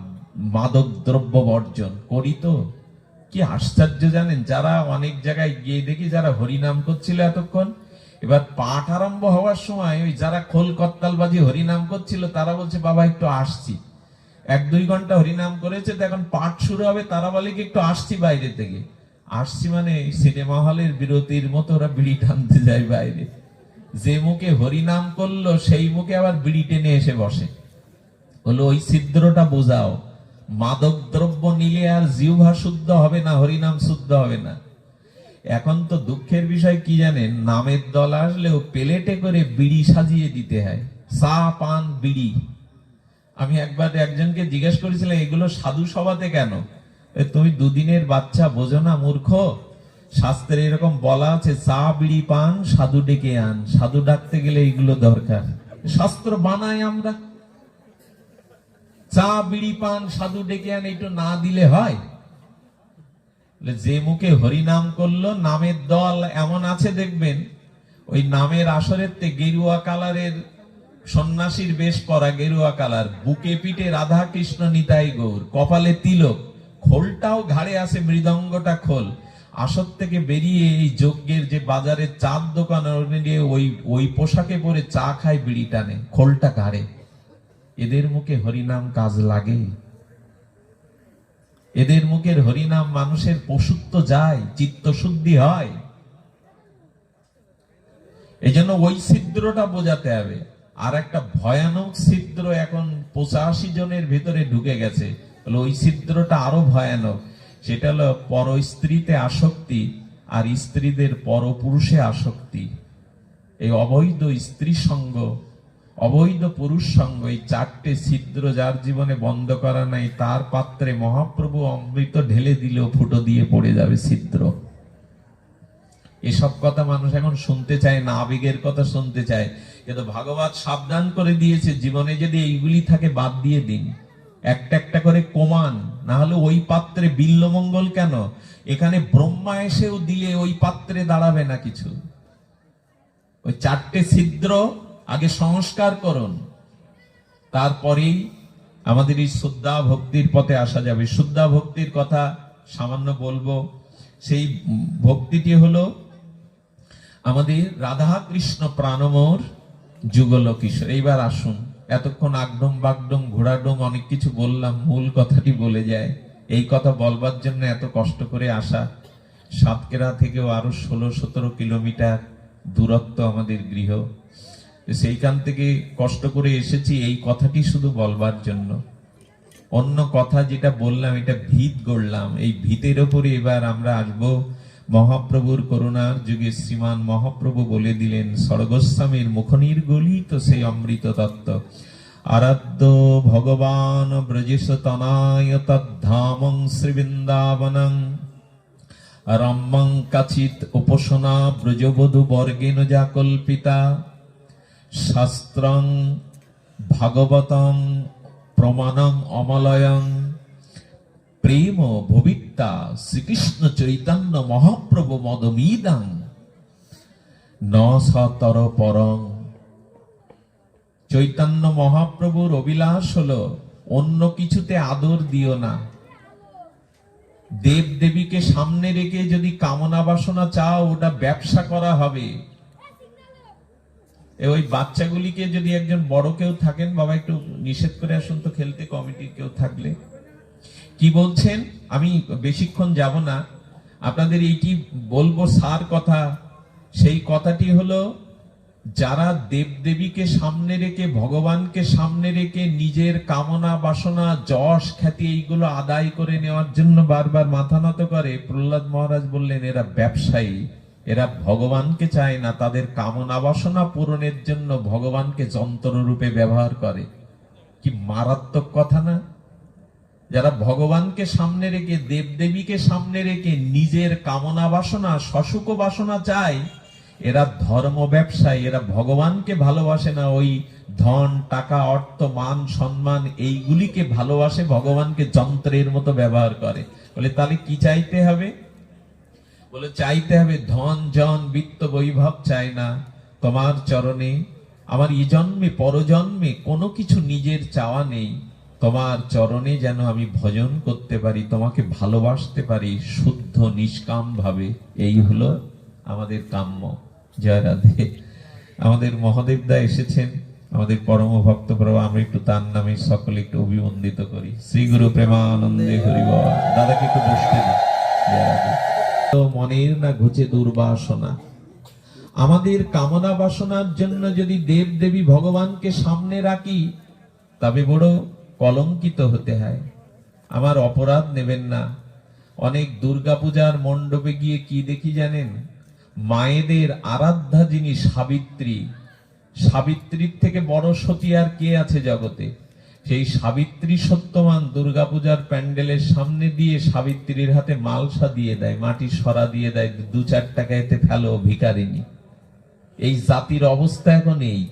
মাদক দ্রব্য বর্জন করি। তো কি আশ্চর্য জানেন, যারা অনেক জায়গায় গিয়ে দেখি যারা হরিনাম করছিল এতক্ষণ, এবার পাঠ আরম্ভ হওয়ার সময় ওই যারা খোল করতালবাজি হরিনাম করছিল তারা বলছে বাবা একটু আসছি। 1-2 ঘন্টা হরিনাম করেছে, তো এখন পাঠ শুরু হবে, তারা বলে কি একটু আসছি বাইরে থেকে। আসছি মানে সিনেমা হলের বিরতির মতো ওরা বিড়ি টানতে যায় বাইরে। যে মুখে হরিনাম করলো সেই মুখে আবার বিড়ি টেনে এসে বসে। হলো ওই ছিদ্রটা বোঝাও। মাদক দ্রব্য নিলে আর জিহ্বা শুদ্ধ হবে না, হরিনাম শুদ্ধ হবে না। এখন তো দুঃখের বিষয় কি জানেন, নামের দল আসলেও প্লেটে করে বিড়ি সাজিয়ে দিতে হয়, চা, পান, বিড়ি। আমি একবার একজনকে জিজ্ঞেস করেছিলাম এগুলো সাধু সভাতে কেন? তুমি 2 দিনের বাচ্চা, বোঝো না মূর্খ? শাস্ত্রে এরকম বলা আছে, চা, বিড়ি, পান সাধু ডেকে আন। সাধু ডাকতে গেলে এগুলো দরকার। শাস্ত্র বানাই আমরা, চা, বিড়ি, পান সাধু ডেকে আন, একটু না দিলে হয়? যে মুখে হরিনাম করলো, নামের দল এমন আছে দেখবেন, ওই নামের আসরের গেরুয়া কালারের সন্ন্যাসীর বেশ পরা, গেরুয়া কালার, বুকে পিঠে রাধা কৃষ্ণ নিতাই গৌর, কপালে তিলক, খোলটাও ঘাড়ে আছে, মৃদঙ্গটা খোল। আসর থেকে বেরিয়ে এই যজ্ঞের যে বাজারে চার দোকান ওই পোশাকে পরে চা খায়, বিড়ি টানে, খোলটা ঘাড়ে। এদের মুখে হরিনাম কাজ লাগে? এদের মুখের হরিনাম মানুষের পশুত্ব যায়, চিত্ত শুদ্ধি হয়। এই জন্য ওই ছিদ্রটা বোঝাতে হবে। আর একটা ভয়ানক ছিদ্র এখন 85 জনের ভিতরে ঢুকে গেছে, ওই ছিদ্রটা আরো ভয়ানক। সেটা হলো পর স্ত্রীতে আসক্তি আর স্ত্রীদের পরপুরুষে আসক্তি। এই অবৈধ স্ত্রী সঙ্গ, অবৈধ পুরুষ সঙ্গ, এই 4টে ছিদ্র যার জীবনে বন্ধ করা নাই, তার পাত্রে মহাপ্রভু অমৃত ঢেলে দিলেও ফুটো দিয়ে পড়ে যাবে ছিদ্র। এসব কথা মানুষ এখন শুনতে চায় না, আবেগের কথা শুনতে চায়। কিন্তু ভাগবত সাবধান করে দিয়েছে, জীবনে যদি এইগুলি থাকে বাদ দিয়ে দিন, একটা একটা করে কমান, না হলে ওই পাত্রে বিল্লমঙ্গল কেন, এখানে ব্রহ্মা এসেও দিলে ওই পাত্রে দাঁড়াবে না কিছু। ওই 4টে ছিদ্র আগে সংস্কার করুন, তারপরেই আমাদের এই শুদ্ধা ভক্তির পথে আসা যাবে। শুদ্ধা ভক্তির কথা সামান্য বলবো। সেই ভক্তিটি হলো আমাদের রাধা কৃষ্ণ প্রাণমোর যুগল কিশোর। এইবার আসুন, এতক্ষণ আগডম বাগডম ঘোড়াডোম অনেক কিছু বললাম, মূল কথাটি বলে যায়। এই কথা বলবার জন্য এত কষ্ট করে আসা। সাতক্ষীরা থেকেও আরো 16-17 কিলোমিটার দূরত্ব আমাদের গৃহ, সেইখান থেকে কষ্ট করে এসেছি এই কথাটি শুধু বলবার জন্য। অন্য কথা যেটা বললাম এটা ভিত গড়লাম, এই ভিতের উপরে এবার আমরা আসবো। মহাপ্রভুর করুণার যুগে শ্রীমান মহাপ্রভু বলে দিলেন, স্বর্গস্বামীর মুখনির্গলিত সেই অমৃত তত্ত্ব। আরাধ্য ভগবান ব্রজেশ তনায় তদ্ধামং শ্রীবৃন্দাবনং রম্যং কাচিত উপাসনা ব্রজবধূ বর্গেন যা কল্পিতা শাস্ত্রং ভাগবতং প্রমাণং অমলয়ং প্রেম ভবিত্তা শ্রীকৃষ্ণ চৈতন্য মহাপ্রভু মদমিদং ন সতর পরং। চৈতন্য মহাপ্রভুর অভিলাষ হলো অন্য কিছুতে আদর দিও না। দেব দেবীকে সামনে রেখে যদি কামনা বাসনা চাও, ওটা ব্যবসা করা হবে। ওই বাচ্চাগুলিকে যদি একজন বড় কেউ থাকেন, বাবা একটু নিষেধ করে আসুন তো খেলতে, কমিটির কেউ থাকলে। কি বলছেন, আমি বেশিক্ষণ যাব না, আপনাদের এইটি বলবো সার কথা। সেই কথাটি হলো, যারা দেবদেবীকে সামনে রেখে, ভগবানকে সামনে রেখে নিজের কামনা বাসনা যশ খ্যাতি এইগুলো আদায় করে নেওয়ার জন্য বারবার মাথা নত করে, প্রহ্লাদ মহারাজ বললেন এরা ব্যবসায়ী, এরা ভগবানকে চায় না, তাদের কামনা বাসনা পূরণের জন্য ভগবানকে যন্ত্র রূপে ব্যবহার করে। কি মারাত্মক কথা না? যারা ভগবানকে সামনে রেখে, দেবদেবীকে সামনে রেখে নিজের কামনা বাসনা সসুখ বাসনা চায়, এরা ধর্ম ব্যবসায়ী, এরা ভগবানকে ভালোবাসে না। ওই ধন টাকা অর্থ মান সম্মান এইগুলিকে ভালোবাসে, ভগবানকে যন্ত্রের মতো ব্যবহার করে। বলে তাহলে কি চাইতে হবে? বলে চাইতে হবে ধন জন বিত্ত বৈভব চাই না, তোমার চরণে আমার এই জন্মে পরজন্মে কোনো কিছু নিজের চাওয়া নেই, তোমার চরণে যেন আমি ভজন করতে পারি, তোমাকে ভালোবাসতে পারি শুদ্ধ নিষ্কাম ভাবে, এই হলো আমাদের কাম্য। জয় রাধে। আমাদের মহাদেব দা এসেছেন, আমাদের পরম ভক্ত প্রভু, আমরা একটু তার নামে সকলে একটু অভিবন্দিত করি। শ্রী গুরু প্রেমানন্দে হরি বল। দাদাকে একটু বসতে দিন। জয় রাধে। তো মনের না ঘুচে দুর্বাসনা, আমাদের কামনা বাসনার জন্য যদি দেব দেবী ভগবানকে সামনে রাখি, তবে বড় কলঙ্কিত হতে হয়। আমার অপরাধ নেবেন না। অনেক দুর্গাপূজার মণ্ডপে গিয়ে কি দেখি জানেন? মায়েদের আরাধ্যা যিনি সাবিত্রী, সাবিত্রীর থেকে বড় সতী আর কে আছে জগতে? সেই সাবিত্রী সত্যবান দুর্গাপূজার প্যান্ডেলের সামনে দিয়ে সাবিত্রীর হাতে মালসা দিয়ে দেয়, মাটির সরা দিয়ে দেয়, 2-4 টাকা এতে ফেলো ভিখারিনী। এই জাতির অবস্থা এখন এই।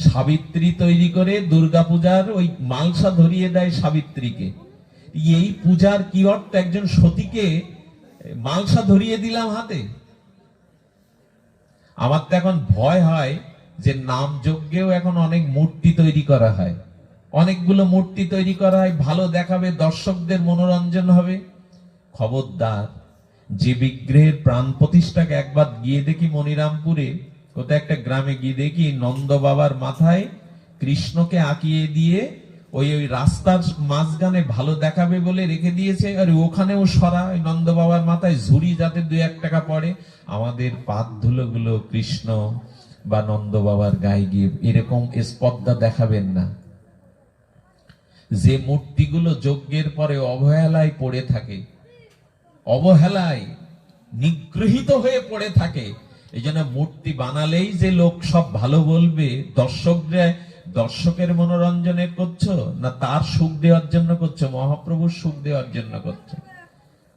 সাবিত্রী তৈরি করে দুর্গাপূজার ওই মালসা ধরিয়ে দেয় সাবিত্রীকে। এই পূজার কি অর্থ? একজন সতীকে মালসা ধরিয়ে দিলাম হাতে। আমার তো এখন ভয় হয় যে নাম যজ্ঞেও এখন অনেক মূর্তি তৈরি করা হয়, অনেকগুলো মূর্তি তৈরি করা হয়, ভালো দেখাবে, দর্শকদের মনোরঞ্জন হবে। খবরদার, যে বিগ্রহের প্রাণ প্রতিষ্ঠাকে একবার গিয়ে দেখি মনিরামপুরে কোথায় একটা গ্রামে গিয়ে দেখি নন্দ বাবার মাথায় কৃষ্ণকে আঁকিয়ে দিয়ে ওই ওই রাস্তার মাঝখানে ভালো দেখাবে বলে রেখে দিয়েছে, আর ওখানেও সরা ওই নন্দ বাবার মাথায় ঝুড়ি যাতে 2-1 টাকা পড়ে। আমাদের পাত ধুলো গুলো কৃষ্ণ বা নন্দ বাবার গায়ে গিয়ে এরকম স্পর্ধা দেখাবেন না। যে মূর্তিগুলো যজ্ঞের পরে অবহেলায় পড়ে থাকে, অবহেলায় নিগৃহীত হয়ে পড়ে থাকে, এই জন্য মূর্তি বানালেই যে লোক সব ভালো বলবে, দর্শকের মনোরঞ্জনে করছো না তার সুখ দেওয়ার জন্য করছো? মহাপ্রভুর সুখ দেওয়ার জন্য করছো।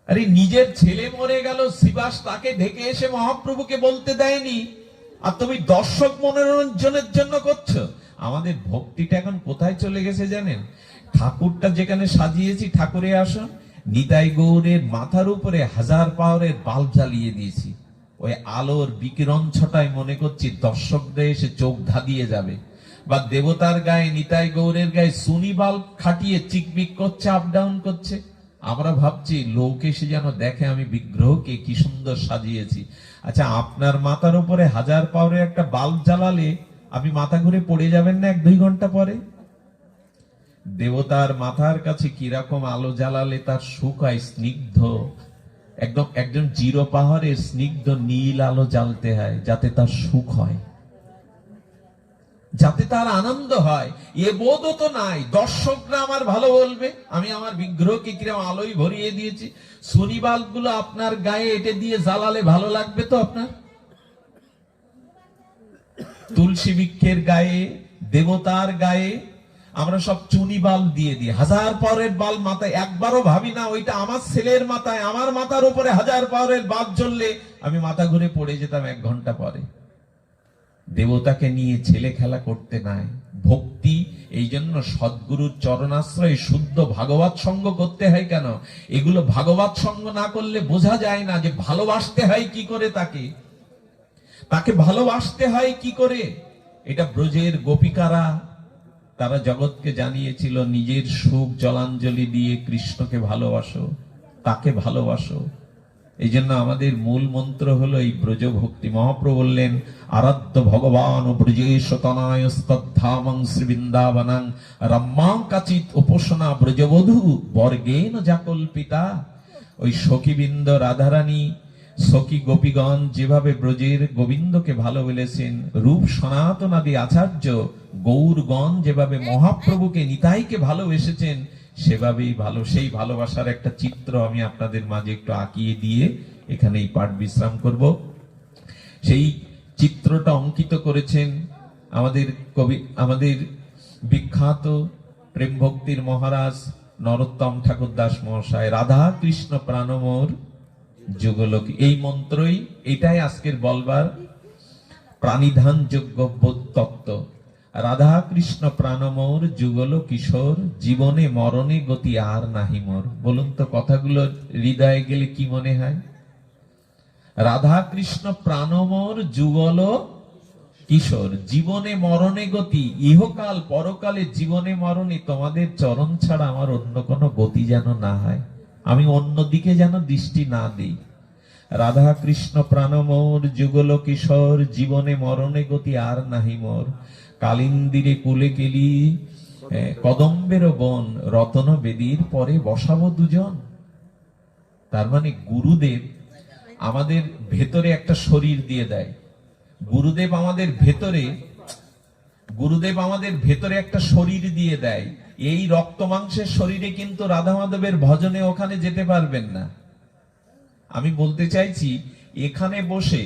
আরে নিজের ছেলে মরে গেল শিবাস, তাকে ঢেকে এসে মহাপ্রভুকে বলতে দেয়নি, আর তুমি দর্শক মনোরঞ্জনের জন্য করছো। আমাদের ভক্তিটা এখন কোথায় চলে গেছে জানেন? ঠাকুরটা যেখানে সাজিয়েছি ঠাকুরের আসন, নিতাই গৌরের মাথার উপরে 1000 পাওয়ারের বাল্ব জ্বালিয়ে দিয়েছি। ওই আলোর বিকিরণ ছটায় মনে করছি দর্শকদের এসে চোখ ধাঁধিয়ে যাবে। বা দেবতার গায়ে, নিতাই গৌরের গায়ে সুনি বাল্ব খাটিয়ে চিকমিক করছে, আপ ডাউন করছে। আমরা ভাবছি লোক এসে যেন দেখে আমি বিগ্রহকে কি সুন্দর সাজিয়েছি। আচ্ছা, আপনার মাথার উপরে 1000 পাওয়ারের একটা বাল্ব জ্বালালে আপনি মাথা ঘুরে পড়ে যাবেন না 1-2 ঘন্টা পরে? দেবতার মাথার কাছে কিরকম আলো জ্বালালে তার সুখ হয়? স্নিগ্ধ, একদম 0 পাহাড়ের স্নিগ্ধ নীল আলো জ্বালতে হয়, যাতে তার সুখ হয়, যাতে তার আনন্দ হয়। এ বোধ তো নাই দর্শকরা আমার ভালো বলবে, আমি আমার বিগ্রহকে কিরকম আলোয় ভরিয়ে দিয়েছি। সুনি বাল্ব গুলো আপনার গায়ে এটে দিয়ে জ্বালালে ভালো লাগবে তো আপনার? তুলসী বৃক্ষের গায়ে, দেবতার গায়ে আমরা সব চুনি বাল্ব দিয়ে দিই, 1000 পাওয়ারের বাল্ব মাথায়। একবারও ভাবি না ওইটা আমার ছেলের মাথায়, আমার মাথার উপরে 1000 পাওয়ারের বাল্ব জ্বললে আমি মাথা ঘুরে পড়ে যেতাম 1 ঘন্টা পরে। দেবতাকে নিয়ে ছেলে খেলা করতে নাই। ভক্তি এই জন্য সদ্গুরুর চরণাশ্রয়ে শুদ্ধ ভাগবত সঙ্গ করতে হয়। কেন? এগুলো ভাগবত সঙ্গ না করলে বোঝা যায় না যে ভালোবাসতে হয় কি করে, তাকে ভালোবাসতে হয় কি করে। এটা ব্রজের গোপিকারা তারা জগৎকে জানিয়েছিল, নিজের সুখ জলাঞ্জলি দিয়ে কৃষ্ণকে ভালোবাসো, তাকে ভালোবাসো। এই জন্য আমাদের মূল মন্ত্র হলো এই ব্রজ ভক্তি। মহাপ্রভু বললেন, আরাধ্য ভগবান ব্রজেশ তনায় স্তদ্ধামং শ্রীবৃন্দাবনং রম্মাং কাচিত উপাসনা ব্রজবধূ বর্গেন জাকল্পিতা। ওই সখীবৃন্দ, রাধারানী, সখী গোপীগণ যেভাবে ব্রজের গোবিন্দকে ভালো বলেছেন, রূপ সনাতনাদি আচার্য গৌরগণ যেভাবে মহাপ্রভুকে নিতাইকে ভালোবেসেছেন, সেভাবেই সেই ভালোবাসার একটা চিত্র আমি আপনাদের মাঝে একটু আঁকিয়ে দিয়ে এখানেই পাঠ বিশ্রাম করব। সেই চিত্রটা অঙ্কিত করেছেন আমাদের কবি, আমাদের বিখ্যাত প্রেম ভক্তির মহারাজ নরোত্তম ঠাকুর দাস মহাশয়। রাধা কৃষ্ণ প্রাণমোর যুগলোক, এই মন্ত্রই, এটাই আজকের বলবার প্রাণিধান যোগ্য তত্ত্ব। রাধা কৃষ্ণ প্রাণমোর যুগল কিশোর, জীবনে মরণে গতি আর নাহি মোর। বলুন তো কথাগুলো হৃদয়ে গেলে কি মনে হয়? রাধা কৃষ্ণ প্রাণমোর যুগল কিশোর, জীবনে মরণে গতি, ইহকাল পরকালে জীবনে মরণে তোমাদের চরণ ছাড়া আমার অন্য কোনো গতি যেন না হয়, আমি অন্যদিকে যেন দৃষ্টি না দিই। রাধা কৃষ্ণ প্রাণমোর যুগল কিশোর, জীবনে মরণে গতি আর নাহি মোর। কালিন্দিরে কুলে কেলি কদম্বের বন, রতন বেদির পরে বসাবো দুজন। তার মানে গুরুদেব আমাদের ভেতরে একটা শরীর দিয়ে দেয়। গুরুদেব আমাদের ভেতরে একটা শরীর দিয়ে দেয়। এই রক্ত মাংসের শরীরে কিন্তু রাধা মাধবের ভজনে ওখানে যেতে পারবেন না। আমি বলতে চাইছি, এখানে বসে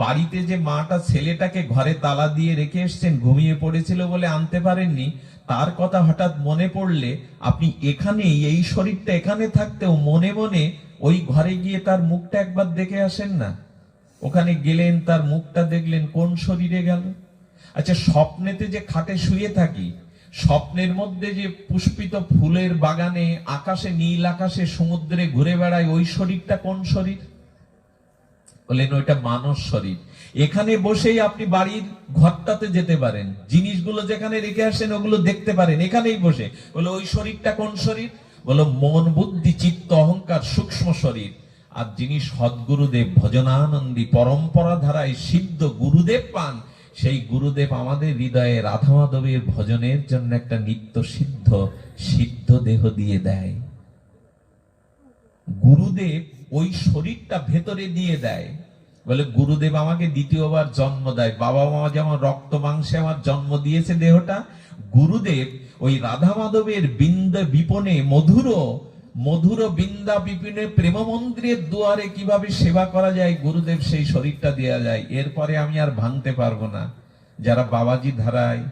বাড়িতে যে মাটা ছেলেটাকে ঘরে তালা দিয়ে রেখে এসছেন, ঘুমিয়ে পড়েছিল বলে আনতে পারেননি, তার কথা হঠাৎ মনে পড়লে আপনি এখানে, এই শরীরটা এখানে থাকতেও মনে মনে ওই ঘরে গিয়ে তার মুখটা একবার দেখে আসেন না? ওখানে গেলেন, তার মুখটা দেখলেন, কোন শরীরে গেল? আচ্ছা, স্বপ্নেতে যে খাটে শুয়ে থাকি, স্বপ্নের মধ্যে যে পুষ্পিত ফুলের বাগানে, আকাশে, নীল আকাশে, সমুদ্রে ঘুরে বেড়ায়, ওই শরীরটা কোন শরীর? বলেন ওইটা মানব শরীর। এখানে বসেই আপনি বাড়ির ঘরটাতে যেতে পারেন, জিনিসগুলো যেখানে রেখে আসেন ওগুলো দেখতে পারেন এখানেই বসে। বলে ওই শরীরটা কোন শরীর? বলো মন বুদ্ধি চিত্ত অহংকার সূক্ষ্ম শরীর। আর যিনি সদ্গুরুদেব ভজনানন্দী পরম্পরা ধারায় সিদ্ধ গুরুদেব পান, সেই গুরুদেব আমাদের হৃদয়ে রাধা মাধবের ভজনের জন্য একটা নিত্য সিদ্ধ দেহ দিয়ে দেয়। গুরুদেব ওই শরীরটা ভেতরে দিয়ে দেয়, বলে গুরুদেব আমাকে দ্বিতীয়বার জন্ম দেয়। বাবা মা যেমন রক্ত মাংসে আমার জন্ম দিয়েছে দেহটা, গুরুদেব ওই রাধা মাধবের বিন্দা বিপনে মধুর বিন্দা বিপিনে প্রেম মন্দিরের দুয়ারে কিভাবে সেবা করা যায়, গুরুদেব সেই শরীরটা দেয়া যায়। এরপরে আমি আর ভাঙতে পারবো না। যারা বাবাজি ধারায়,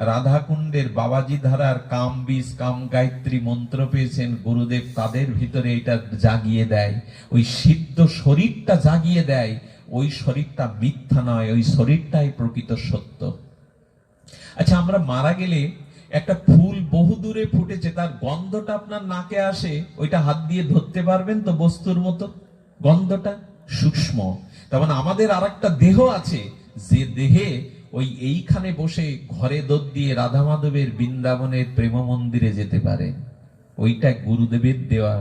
রাধা কুণ্ডের বাবাজি ধারার কাম বীজ কাম গায়ত্রী মন্ত্র পেয়েছেন, গুরুদেব তাদের ভিতরে এটা জাগিয়ে দেয়, ওই সিদ্ধ শরীরটা জাগিয়ে দেয়। ওই শরীরটা মিথ্যা নয়, ওই শরীরটাই প্রকৃত সত্য। আচ্ছা, আমরা মারা গেলে একটা ফুল বহু দূরে ফুটেছে, তার গন্ধটা আপনার নাকে আসে, ওইটা হাত দিয়ে ধরতে পারবেন তো? বস্তুর মতো গন্ধটা সূক্ষ্ম। তেমন আমাদের আর একটা দেহ আছে, যে দেহে ওই এইখানে বসে ঘরে দোদ দিয়ে রাধা মাধবের বৃন্দাবনের প্রেম মন্দিরে যেতে পারেন। ওইটা গুরুদেবের দেওয়া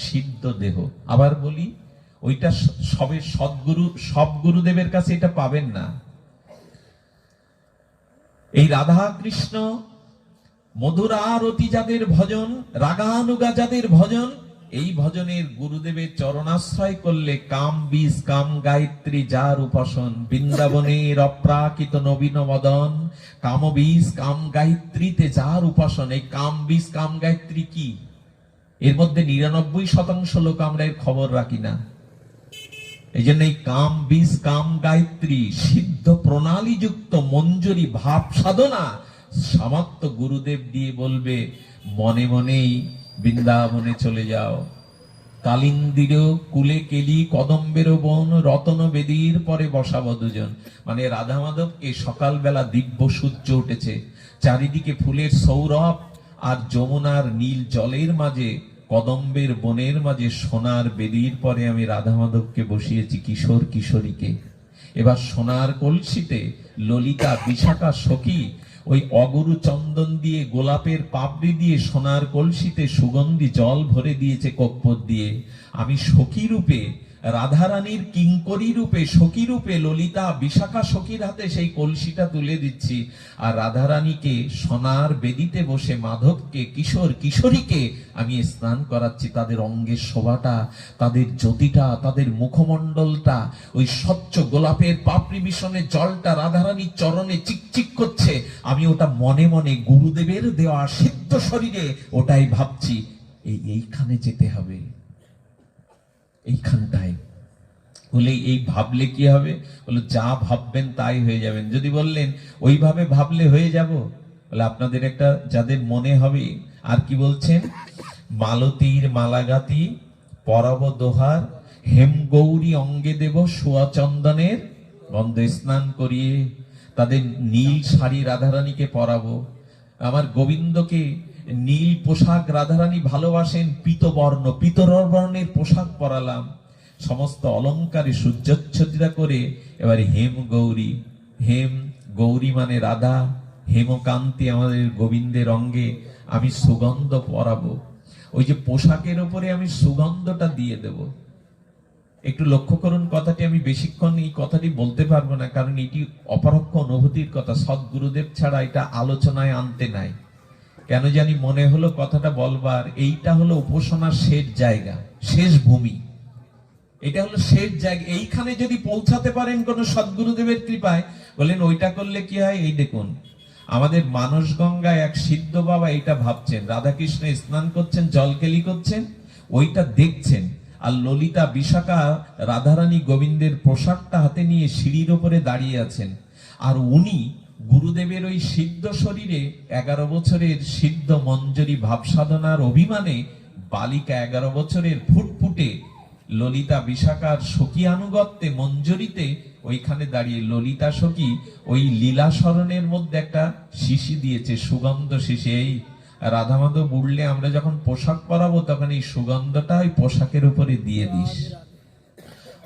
সিদ্ধ দেহ। আবার বলি, ওইটা সব গুরুদেবের কাছে এটা পাবেন না। এই রাধা কৃষ্ণ মধুরারতি যাদের ভজন, রাগানুগা যাদের ভজন, এই ভজনের গুরুদেবের চরণাশ্রয় করলে কাম বীজ কাম গায়ত্রী যার উপাসন, বৃন্দাবনের অপ্রাকৃত নবীন মদন, কাম বীজ কাম গায়ত্রীতে যার উপাসন। এই কাম বীজ কাম গায়ত্রী কি? এর মধ্যে 99% লোক আমরা এর খবর রাখি না। এই জন্য এই কাম বীজ কাম গায়ত্রী সিদ্ধ প্রণালী যুক্ত মঞ্জুরি ভাব সাধনা সামর্থ্য গুরুদেব দিয়ে বলবে, মনে মনেই বৃন্দাবনে চলে যাও। কালিন্দির কুলে কেলি কদম্বের বন, রতন বেদির পরে বসাবো দুজন। মানে রাধা মাধবকে সকালবেলা দিব্য সূর্য উঠেছে, চারিদিকে ফুলের সৌরভ, আর যমুনার নীল জলের মাঝে কদম্বের বনের মাঝে সোনার বেদির পরে আমি রাধা মাধবকে বসিয়েছি, কিশোর কিশোরীকে। এবার সোনার কলসিতে ললিতা বিশাখা সখী ওই অগুরু চন্দন দিয়ে, গোলাপের পাপড়ি দিয়ে সোনার কলসিতে সুগন্ধি জল ভরে দিয়েছে কপ্পর দিয়ে। আমি সখী রূপে, রাধারানীর কিঙ্করী রূপে, সখী রূপে ললিতা বিশাখা সখীর হাতে সেই কলসিটা তুলে দিচ্ছি। আর রাধারানীকে সোনার বেদিতে বসে মাধবকে, কিশোর কিশোরীকে আমি স্নান করাচ্ছি। তাদের অঙ্গের শোভাটা, তাদের জ্যোতিটা, তাদের মুখমণ্ডলটা, ওই স্বচ্ছ গোলাপের পাপড়ি মিশনে জলটা রাধারানীর চরণে চিকচিক করছে। আমি ওটা মনে মনে গুরুদেবের দেওয়া সিদ্ধ শরীরে ওটাই ভাবছি। এইখানে যেতে হবে, এইখানটায়। বলে এই ভাবলে কি হবে? বলে যা ভাববেন তাই হয়ে যাবেন। যদি বললেন ওইভাবে ভাবলে হয়ে যাব, বলে আপনাদের একটা যাদের মনে হবে। আর কি বলছেন? মালতীর মালাগাতি পরব দোহার, হেম গৌরী অঙ্গে দেব সোয়া চন্দনের গন্ধ, স্নান করিয়ে তাদের নীল শাড়ি রাধারানীকে পরাবো। আমার গোবিন্দকে নীল পোশাক, রাধারানী ভালোবাসেন পীতবর্ণ, পীতবর্ণের পোশাক পরালাম, সমস্ত অলঙ্কারে সূর্যোচ্ছদিতা করে। এবার হেম গৌরী মানে রাধা, হেমকান্তি আমাদের গোবিন্দের অঙ্গে আমি সুগন্ধ পরাবো। ওই যে পোশাকের উপরে আমি সুগন্ধটা দিয়ে দেব। একটু লক্ষ্য করুন কথাটি। আমি বেশিক্ষণ এই কথাটি বলতে পারবো না, কারণ এটি অপরোক্ষ অনুভূতির কথা, সদ্গুরুদেব ছাড়া এটা আলোচনায় আনতে নাই। কেন জানি মনে হলো কথাটা বলবার। এইটা হলো উপাসনার শেষ জায়গা, শেষ ভূমি। এটা হলো শেষ জায়গা। এইখানে যদি পৌঁছাতে পারেন কোন সদ্গুরুদেবের কৃপায়, বলেন ওইটা করলে কি হয়? এই দেখুন, আমাদের মানস গঙ্গায় এক সিদ্ধ বাবা এইটা ভাবছেন, রাধাকৃষ্ণ স্নান করছেন, জলকেলি করছেন, ওইটা দেখছেন। আর ললিতা বিশাখা রাধারানী গোবিন্দের পোশাকটা হাতে নিয়ে সিঁড়ির উপরে দাঁড়িয়ে আছেন। আর উনি গুরুদেবের ওই সিদ্ধ শরীরে 11 বছরের সিদ্ধ মঞ্জরি ভাব সাধনার অভিমানে বালিকা 11 বছরের ফুটফুটে ললিতা বিশাখার সখী আনুগত্যে মঞ্জরিতে ওইখানে দাঁড়িয়ে ললিতা সখী ওই লীলা স্মরণের মধ্যে একটা শিশি দিয়েছে, সুগন্ধ শিশি। এই রাধা মাধব উঠলে আমরা যখন পোশাক পরাবো তখন এই সুগন্ধটা ওই পোশাকের উপরে দিয়ে দিস।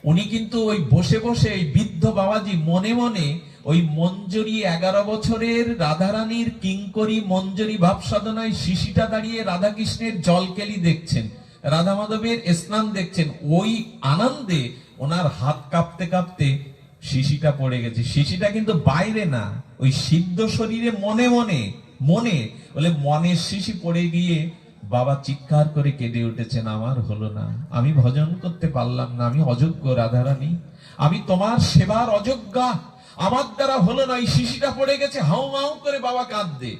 উনি কিন্তু ওই বসে বসে এই বৃদ্ধ বাবাজি মনে মনে ওই মঞ্জরি 11 বছরের রাধারানীর কিঙ্করী মঞ্জরি ভাব সাধনায় শিশিটা দাঁড়িয়ে রাধাকৃষ্ণের জলকেলি দেখছেন, রাধা মাধবের স্নান দেখছেন। ওই আনন্দে ওনার হাত কাঁপতে কাঁপতে শিশিটা পড়ে গেছে। শিশিটা কিন্তু বাইরে না, ওই সিদ্ধ শরীরে মনে মনে মনে বলে মনের শিশি পড়ে গিয়ে বাবা চিৎকার করে কেঁদে উঠেছেন, আমার হলো না, আমি ভজন করতে পারলাম না, আমি অযোগ্য রাধারানী, আমি তোমার সেবার অযোগ্যা, আমার দ্বারা হলো না। এই শিশিটা পড়ে গেছে, হাউ মাউ করে বাবা কাঁদবে।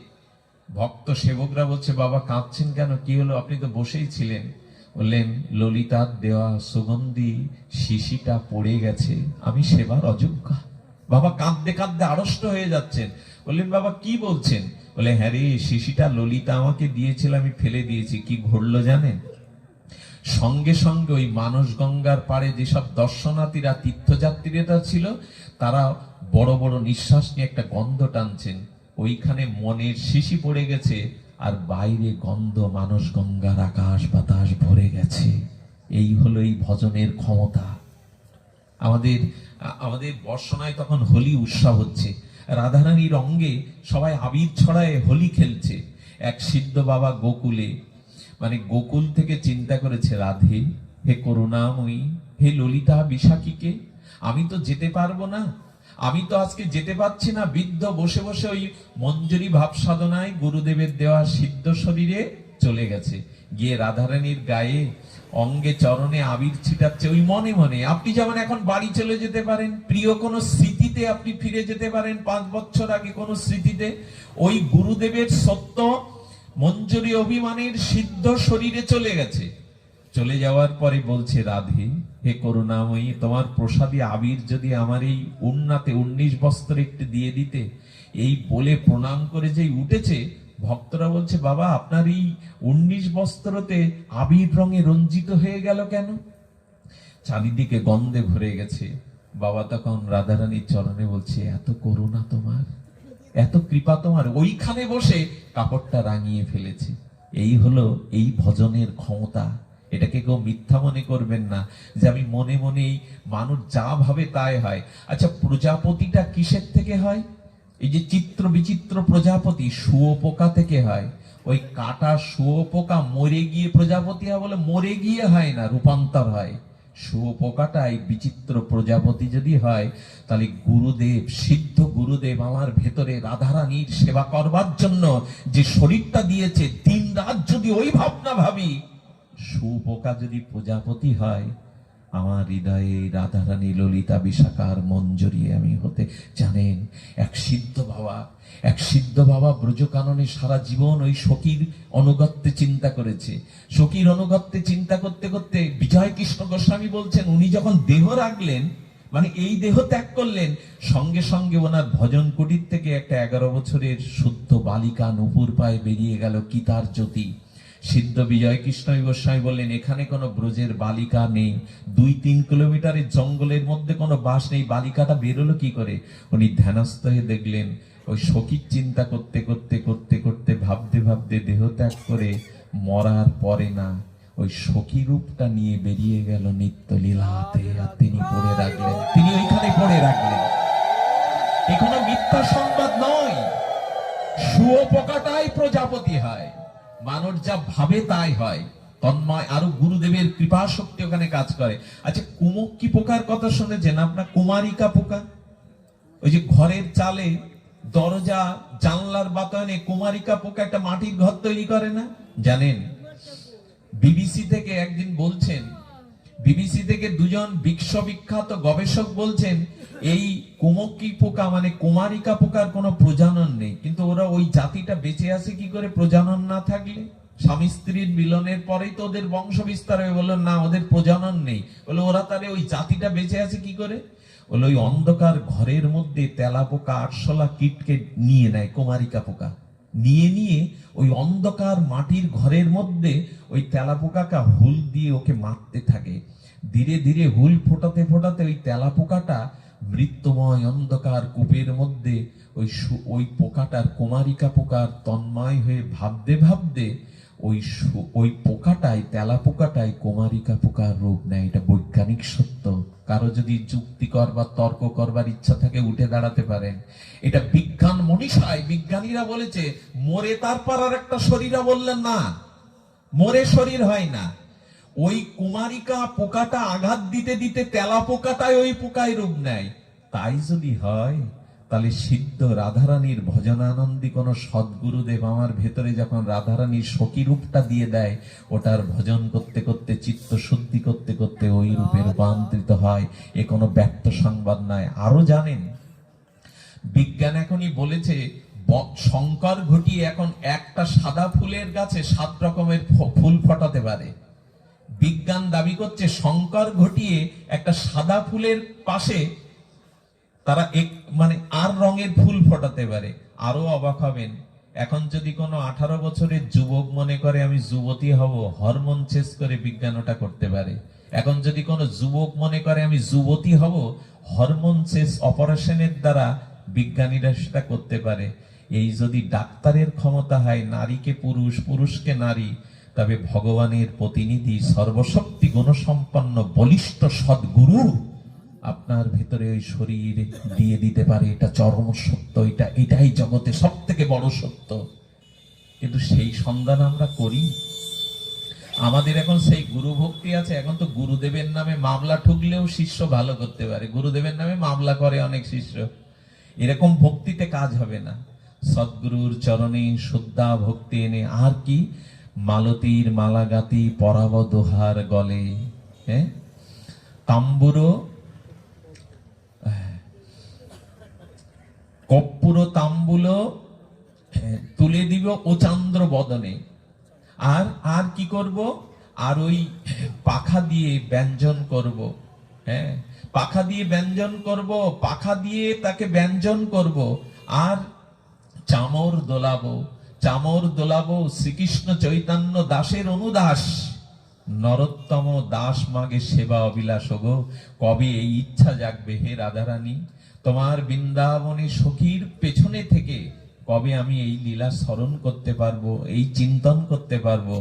ভক্ত সেবকরা বলছে, বাবা কাঁদছেন কেন, কি হলো? আপনি তো বসেই ছিলেন। বললেন, ললিতার দেওয়া সুগন্ধি শিশিটা পড়ে গেছে, আমি সেবার অযোগ্য। বাবা কাঁদতে কাঁদতে আড়ষ্ট হয়ে যাচ্ছেন। বললেন, বাবা কি বলছেন? বলে, হ্যাঁ রে, শিশিটা ললিতা আমাকে দিয়েছিল, আমি ফেলে দিয়েছি। কি ঘটলো জানেন? সঙ্গে সঙ্গে ওই মানস গঙ্গার পাড়ে যেসব দর্শনার্থীরা তীর্থযাত্রীরা ছিল, তারা বড় বড় নিঃশ্বাস নিয়ে একটা গন্ধ টানছেন। ওইখানে মনের শিশি পড়ে গেছে, আর বাইরে গন্ধ মানস গঙ্গার আকাশ বাতাস ভরে গেছে। এই হলো এই ভজনের ক্ষমতা। আমাদের আমাদের বর্ষনায় তখন হোলি উৎসব হচ্ছে, রাধারানীর অঙ্গে সবাই আবির ছড়ায় হোলি খেলছে। এক সিদ্ধ বাবা গোকুলে, মানে গোকুল থেকে চিন্তা করেছে, রাধে, হে করুণাময়ী, হে ললিতা বিশাখীকে আমি তো যেতে পারবো না, আমি তো আজকে যেতে পারছি না। বৃদ্ধ বসে বসে ওই মঞ্জুরি ভাব সাধনায় গুরুদেবের দেওয়া সিদ্ধ শরীরে চলে গেছে, গিয়ে রাধারানীর গায়ে অঙ্গে চরণে আবির ছিটাচ্ছে। ওই মনে মনে আপনি যেমন এখন বাড়ি চলে যেতে পারেন, প্রিয় কোনো স্মৃতিতে আপনি ফিরে যেতে পারেন 5 বছর আগে কোনো স্মৃতিতে, ওই গুরুদেবের সত্য মঞ্জুরি অভিমানের সিদ্ধ শরীরে চলে গেছে। চলে যাওয়ার পরে বলছে, রাধে, হে করুণাময়ী, তোমার প্রসাদী আবির যদি আমার এই উন্নাতে 19 বস্ত্র একটু দিয়ে দিতে। এই বলে প্রণাম করে যেই উঠেছে, ভক্তরা বলছে, বাবা আপনার এই 19 বস্ত্রতে আবির রঙে রঞ্জিত হয়ে গেল কেন? চারিদিকে গন্ধে ভরে গেছে। বাবা তখন রাধারানীর চরণে বলছে, এত করুণা তোমার, এত কৃপা তোমার, ওইখানে বসে কাপড়টা রাঙিয়ে ফেলেছে। এই হলো এই ভজনের ক্ষমতা। এটাকে কেউ মিথ্যা মনে করবেন না যে আমি মনে মনেই, মানুষ যা ভাবে তাই হয়। আচ্ছা, প্রজাপতিটা কিসের থেকে হয়? এই যে চিত্র বিচিত্র প্রজাপতি শুয়োপোকা থেকে হয়। ওই কাটা শুয়োপোকা মরে গিয়ে প্রজাপতি হয় বলে, মরে গিয়ে হয় না, রূপান্তর হয়। শুয়োপোকাটাই বিচিত্র প্রজাপতি যদি হয়, তাহলে গুরুদেব, সিদ্ধ গুরুদেব আমার ভেতরে রাধারানীর সেবা করবার জন্য যে শরীরটা দিয়েছে, দিন রাত যদি ওই ভাবনা ভাবি, শুয়োপোকা যদি প্রজাপতি হয়, আমার হৃদয়ে রাধারানী ললিতা বিশাখার মন জড়িয়ে আমি হতে। জানেন, এক সিদ্ধ বাবা ব্রজকাননে সারা জীবন ওই সখীর অনুগত্যে চিন্তা করেছে। সখীর অনুগত্যে চিন্তা করতে করতে বিজয় কৃষ্ণ গোস্বামী বলছেন, উনি যখন দেহ রাখলেন, মানে এই দেহ ত্যাগ করলেন, সঙ্গে সঙ্গে ওনার ভজন কুটির থেকে একটা 11 বছরের শুদ্ধ বালিকা নুপুর পায়ে বেরিয়ে গেল, কি তার জ্যোতি। সিদ্ধ বিজয় কৃষ্ণ গোস্বামী বললেন, এখানে কোনো ব্রজের বালিকা নেই, 2-3 কিলোমিটারের জঙ্গলের মধ্যে কোনো বাস নেই, বালিকাটা বেরোলো কি করে? উনি ধ্যানস্থ হয়ে দেখলেন, ওই সখীর চিন্তা করতে করতে করতে করতে ভাবতে ভাবতে দেহ ত্যাগ করে মরার পরে না, ওই সখী রূপটা নিয়ে বেরিয়ে গেল নিত্য লীলাতে, আর তিনি পড়ে রাখলেন, তিনি ওইখানে পড়ে রাখলেন। এ কোনো মিথ্যা সংবাদ নয়। শুয়োপোকাটাই প্রজাপতি হয়, মানুষ যা ভাবে তাই হয়। তন্ময় আরো গুরুদেবের কৃপা শক্তি ওখানে কাজ করে। আচ্ছা, কুমক্কি পোকার কথা শুনেছেন আপনার? কুমারিকা পোকা, ওই যে ঘরের চালে, দরজা, জানলার বাতায়নে কুমারিকা পোকা একটা মাটির ঘর তৈরি করে না? জানেন, বিবিসি থেকে একদিন বলছেন, বিবিসি থেকে 2জন বিশ্ববিখ্যাত গবেষক বলছেন, এই কুমক্কি পোকা মানে কুমারিকা পোকার কোনো প্রজনন নেই, কিন্তু ওরা ওই জাতিটা বেঁচে আছে কি করে প্রজনন না থাকলে? স্বামী স্ত্রীর মিলনের পরেই তো ওদের বংশ বিস্তার হয়ে, বললো না ওদের প্রজনন নেই, বলে ওরা তাহলে ওই জাতিটা বেঁচে আছে কি করে? বলে ওই অন্ধকার ঘরের মধ্যে তেলাপোকা, আরশোলা কীটকে নিয়ে নেয়, কুমারিকা পোকা নিয়ে ওই অন্ধকার মাটির ঘরের মধ্যে ওই তেলাপোকাকে হুল দিয়ে ওকে মারতে থাকে। ধীরে ধীরে হুল ফোটাতে ফোটাতে ওই তেলাপোকাটা মৃত্যুময় অন্ধকার কূপের মধ্যে ওই পোকাটার, কুমারিকা পোকার তন্ময় হয়ে ভাবতে ভাবতে ওই পোকাটাই, তেলাপোকাটাই কুমারিকা পোকার রূপ নেয়। এটা বৈজ্ঞানিক সত্য। কারো যদি যুক্তি করবার, তর্ক করবার ইচ্ছা থাকে, উঠে দাঁড়াতে পারেন। এটা বিজ্ঞান মনীষায় বিজ্ঞানীরা বলেছে। মরে তারপর আর একটা শরীরা বললেন না, মরে শরীর হয় না। ওই কুমারিকা পোকাটা আঘাত দিতে দিতে তেলা পোকাটাই ওই পোকায় রূপ নেয়। তাই যদি হয়, তাহলে সিদ্ধ রাধারানীর ভজনানন্দী কোন সদ্গুরুদেব আমার ভেতরে যখন রাধারানীর সখী রূপটা দিয়ে দেয়, ওটার ভজন করতে করতে, চিত্ত শুদ্ধি করতে করতে ওই রূপে রূপান্তরিত হয়। এ কোনো ব্যক্ত সংবাদ নয়। আরো জানেন, বিজ্ঞান এখনই বলেছে শঙ্কর ঘটিয়ে এখন একটা সাদা ফুলের গাছে 7 রকমের ফুল ফোটাতে পারে। বিজ্ঞান দাবি করছে শঙ্কর ঘটিয়ে একটা সাদা ফুলের পাশে তারা আর রঙের ফুল ফোটাতে পারে। আরো অবাক হবেন, এখন যদি কোনো 18 বছরের যুবক মনে করে আমি যুবতী হব, হরমোন চেঞ্জ করে বিজ্ঞান ওটা করতে পারে। এখন যদি কোনো যুবক মনে করে আমি যুবতী হব, হরমোন চেঞ্জ অপারেশনের দ্বারা বিজ্ঞানীরা সেটা করতে পারে। এই যদি ডাক্তারের ক্ষমতা হয় নারীকে পুরুষ, পুরুষকে নারী, তবে ভগবানের প্রতিনিধি সর্বশক্তি গুণসম্পন্ন বলিষ্ঠ সদ্গুরু আপনার ভেতরে ওই শরীর দিয়ে দিতে পারে। এটা চরম সত্য, এটাই জগতে সব থেকে বড় সত্য। কিন্তু সেই সন্ধান আমরা করি। আমাদের এখন সেই গুরু ভক্তি আছে। এখন তো গুরুদেবের নামে মামলা ঠুকলেও শিষ্য ভালো করতে পারে। গুরুদেবের নামে মামলা করে অনেক শিষ্য। এরকম ভক্তিতে কাজ হবে না। সদ্গুরুর চরণে শ্রদ্ধা ভক্তি এনে, আর কি মালতীর মালাগাতি পরাব দোহার গলে, হ্যাঁ, তাম্বুরো কর্পূর তাম্বুলো তুলে দিব ও চান্দ্র বদনে। আর কি করব? আর ওই পাখা দিয়ে ব্যঞ্জন করব। হ্যাঁ, পাখা দিয়ে ব্যঞ্জন করব, পাখা দিয়ে তাকে ব্যঞ্জন করব। আর চামর দোলাবো শ্রীকৃষ্ণ চৈতন্য দাসের অনুদাস। নরোত্তম দাস মাগে সেবা অবিলাস গো। কবে এই ইচ্ছা জাগবে হে রাধারানী, তোমার বৃন্দাবনে সখীর পেছনে থেকে কবে আমি এই লীলা স্মরণ করতে পারবো, এই চিন্তন করতে পারবো?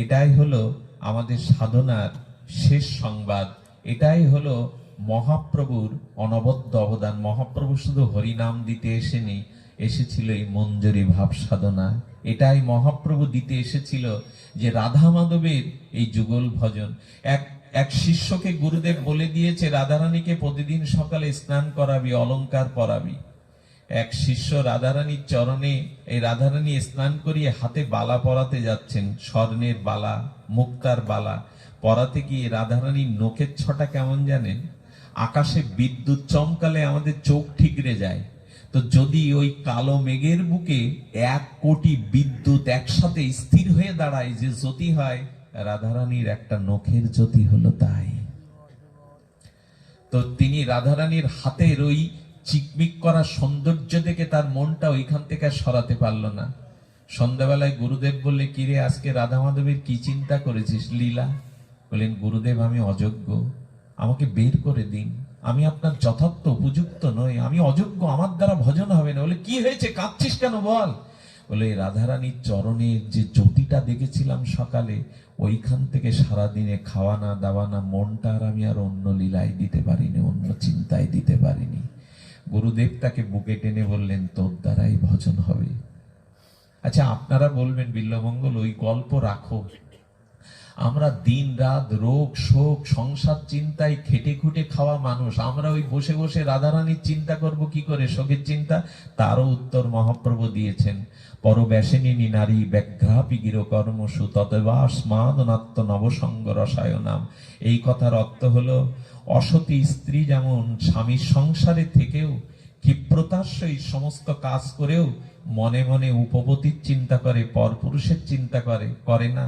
এটাই হলো আমাদের সাধনার শেষ সংবাদ। এটাই হলো মহাপ্রভুর অনবদ্য অবদান। মহাপ্রভু শুধু হরিনাম দিতে এসেছিল এই মঞ্জরি ভাব সাধনা। এটাই মহাপ্রভু দিতে এসেছিল, যে রাধা মাধবের এই যুগল ভজন। এক শিষ্যকে গুরুদেব বলে দিয়েছে, রাধারানীকে প্রতিদিন সকালে স্নান করাবি, অলংকার পরাবি। এক শিষ্য রাধারানীর চরণে এই রাধারানী স্নান করিয়ে হাতে বালা পরাতে যাচ্ছেন, স্বর্ণের বালা, মুক্তার বালা পরাতে গিয়ে রাধারানীর নখের ছটা কেমন জানেন? আকাশে বিদ্যুৎ চমকালে আমাদের চোখ ঠিকরে যায়। তো যদি ওই কালো মেঘের বুকে 1 কোটি বিদ্যুৎ একসাথে স্থির হয়ে দাঁড়ায়, যে জ্যোতি হয়, রাধারানীর একটা নখের জ্যোতি হলো তাই। তো তিনি রাধারানীর হাতের ওই চিকমিক করা সৌন্দর্য দেখে তার মনটা ওইখান থেকে সরাতে পারলো না। সন্ধ্যাবেলায় গুরুদেব বললে, কিরে আজকে রাধা মাধবের কি চিন্তা করেছিস লীলা? বললেন, গুরুদেব আমি অযোগ্য, আমাকে বের করে দিন, আমি আপনার যথার্থ উপযুক্ত নই, আমি অযোগ্য, আমার দ্বারা ভজন হবে না। বলে, কি হয়েছে, কাঁদছিস কেন বল? বলে, রাধারানীর চরণের যে জ্যোতিটা দেখেছিলাম সকালে, ওইখান থেকে সারাদিনে খাওয়া না দাওয়া না মনটা আমি আর অন্য লীলায় দিতে পারিনি, অন্য চিন্তায় দিতে পারিনি। গুরুদেব তাকে বুকে টেনে বললেন, তোর দ্বারাই ভজন হবে। আচ্ছা, আপনারা বলবেন বিল্লমঙ্গল ওই গল্প রাখো, আমরা দিন রাত রোগ শোক সংসার চিন্তায় খেটে খুটে খাওয়া মানুষ, আমরা ওই বসে বসে রাধারানীর চিন্তা করব কি করে, শোকের চিন্তা? তারও উত্তর মহাপ্রভু দিয়েছেন। পরবেশিনী নারী ব্যাঘ্রাপি গিরকর্মসু তদেবাস্মাদনাত্ম নবসঙ্গ রসায়নাম। এই কথার অর্থ হলো, অসতী স্ত্রী যেমন স্বামীর সংসারে থেকেও ক্ষিপ্রতার সহিত সমস্ত কাজ করেও মনে মনে উপপতির চিন্তা করে, পরপুরুষের চিন্তা করে না।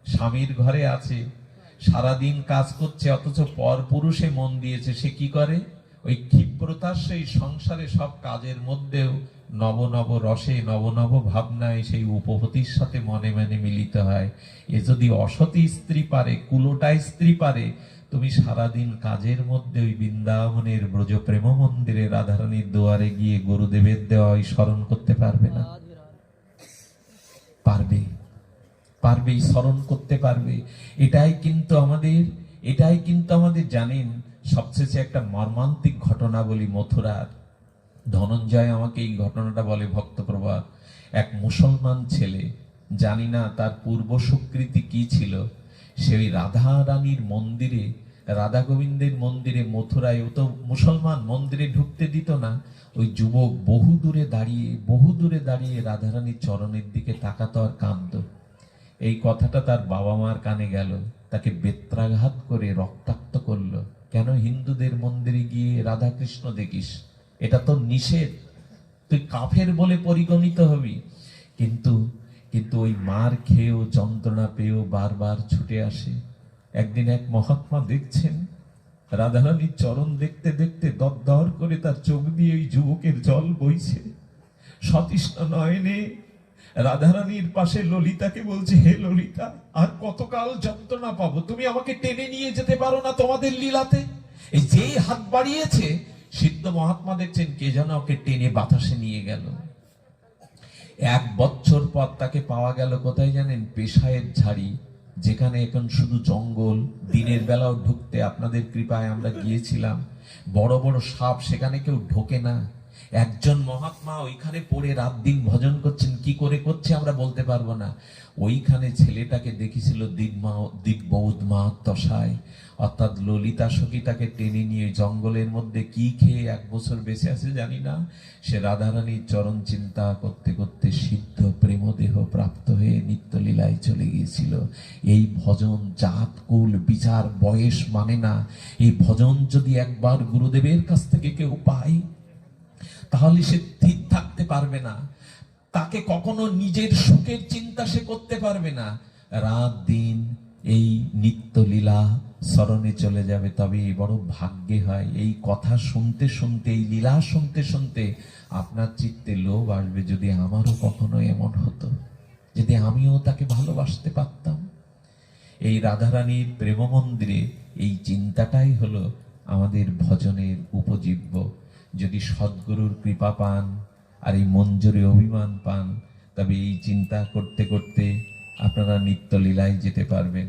স্বামীর ঘরে আছে, সারাদিন কাজ করছে, অথচ পর পুরুষে মন দিয়েছে, সে কি করে? ওই ক্ষিপ্রতার সেই সংসারে সব কাজের মধ্যেও নব নব রসে, নব নব ভাবনায় সেই উপপতির সাথে মনে মনে মিলিত হয়। এ যদি অসতী স্ত্রী পারে, কুলোটা স্ত্রী পারে, তুমি সারাদিন কাজের মধ্যে ওই বৃন্দাবনের ব্রজ প্রেম মন্দিরে রাধারানীর দুয়ারে গিয়ে গুরুদেবের দেওয়া স্মরণ করতে পারবে না? পারবে, স্মরণ করতে পারবে। এটাই কিন্তু আমাদের জানেন সবশেষে একটা মর্মান্তিক ঘটনা বলি। মথুরার ধনঞ্জয় আমাকে এই ঘটনাটা বলে, ভক্তপ্রভা। এক মুসলমান ছেলে, জানি না তার পূর্ব সুকৃতি কি ছিল, সে ওই রাধা রানীর মন্দিরে রাধা গোবিন্দের মন্দিরে মথুরায়, ও তো মুসলমান, মন্দিরে ঢুকতে দিত না। ওই যুবক বহু দূরে দাঁড়িয়ে রাধারানীর চরণের দিকে তাকাতো আর কাঁদতো। এই কথাটা তার বাবা মার কানে গেল, তাকে বেত্রাঘাত করে রক্তাক্ত করলো। কেন হিন্দুদের মন্দিরে গিয়ে রাধা কৃষ্ণ দেখিস? এটা তো নিষেধ, তুই কাফের বলে পরিগণিত হবি। কিন্তু কিন্তু ওই মার খেয়েও, যন্ত্রণা পেয়েও বারবার ছুটে আসে। একদিন এক মহাত্মা দেখছেন রাধারানীর চরণ দেখতে দেখতে দরদর করে তার চোখ দিয়ে ওই যুবকের জল বইছে। সতৃষ্ণ নয়নে রাধারানীর পাশে ললিতাকে বলছে, হে ললিতা, আর কতকাল যন্ত্রণা পাবো? তুমি আমাকে টেনে নিয়ে যেতে পারো না তোমাদের লীলাতে? এই যেই হাত বাড়িয়েছে, সিদ্ধ মহাত্মা দেখছেন কে যেন ওকে টেনে বাতাসে নিয়ে গেল। 1 বছর পর তাকে পাওয়া গেল কোথায় জানেন? পেশায়ের ঝাড়ি, যেখানে এখন শুধু জঙ্গল। দিনের বেলাও ঢুকতে আপনাদের কৃপায় আমরা গিয়েছিলাম। বড় বড় সাপ, সেখানে কেউ ঢোকে না। একজন মহাত্মা ওইখানে পড়ে রাত দিন ভজন করছেন। কি করে করছে আমরা বলতে পারবো না। ওইখানে ছেলেটাকে দেখেছিল দিব্যৌদ্মাত্তশায়, অর্থাৎ ললিতা সখী তাকে টেনে নিয়ে জঙ্গলের মধ্যে কি খেয়ে 1 বছর বেঁচে আছে জানি না, সে রাধারানীর চরণ চিন্তা করতে করতে সিদ্ধ প্রেমদেহ প্রাপ্ত হয়ে নিত্যলীলায় চলে গিয়েছিল। এই ভজন জাত কুল বিচার বয়স মানে না। এই ভজন যদি একবার গুরুদেবের কাছ থেকে কেউ পায়, তাহলে সে স্থির থাকতে পারবে না। তাকে কখনো নিজের সুখের চিন্তা সে করতে পারবে না। রাত দিন এই নিত্য লীলা স্মরণে চলে যাবে। তবে বড় ভাগ্যে হয়। এই কথা শুনতে শুনতে, এই লীলা শুনতে শুনতে আপনার চিত্তে লোভ আসবে, যদি আমারও কখনো এমন হতো, যদি আমিও তাকে ভালোবাসতে পারতাম। এই রাধারানীর প্রেম মন্দিরে এই চিন্তাটাই হলো আমাদের ভজনের উপজীব্য। যদি সদ্গুরুর কৃপা পান আর এই মঞ্জুরে অভিমান পান, তবে এই চিন্তা করতে করতে আপনারা নিত্য লীলায় যেতে পারবেন।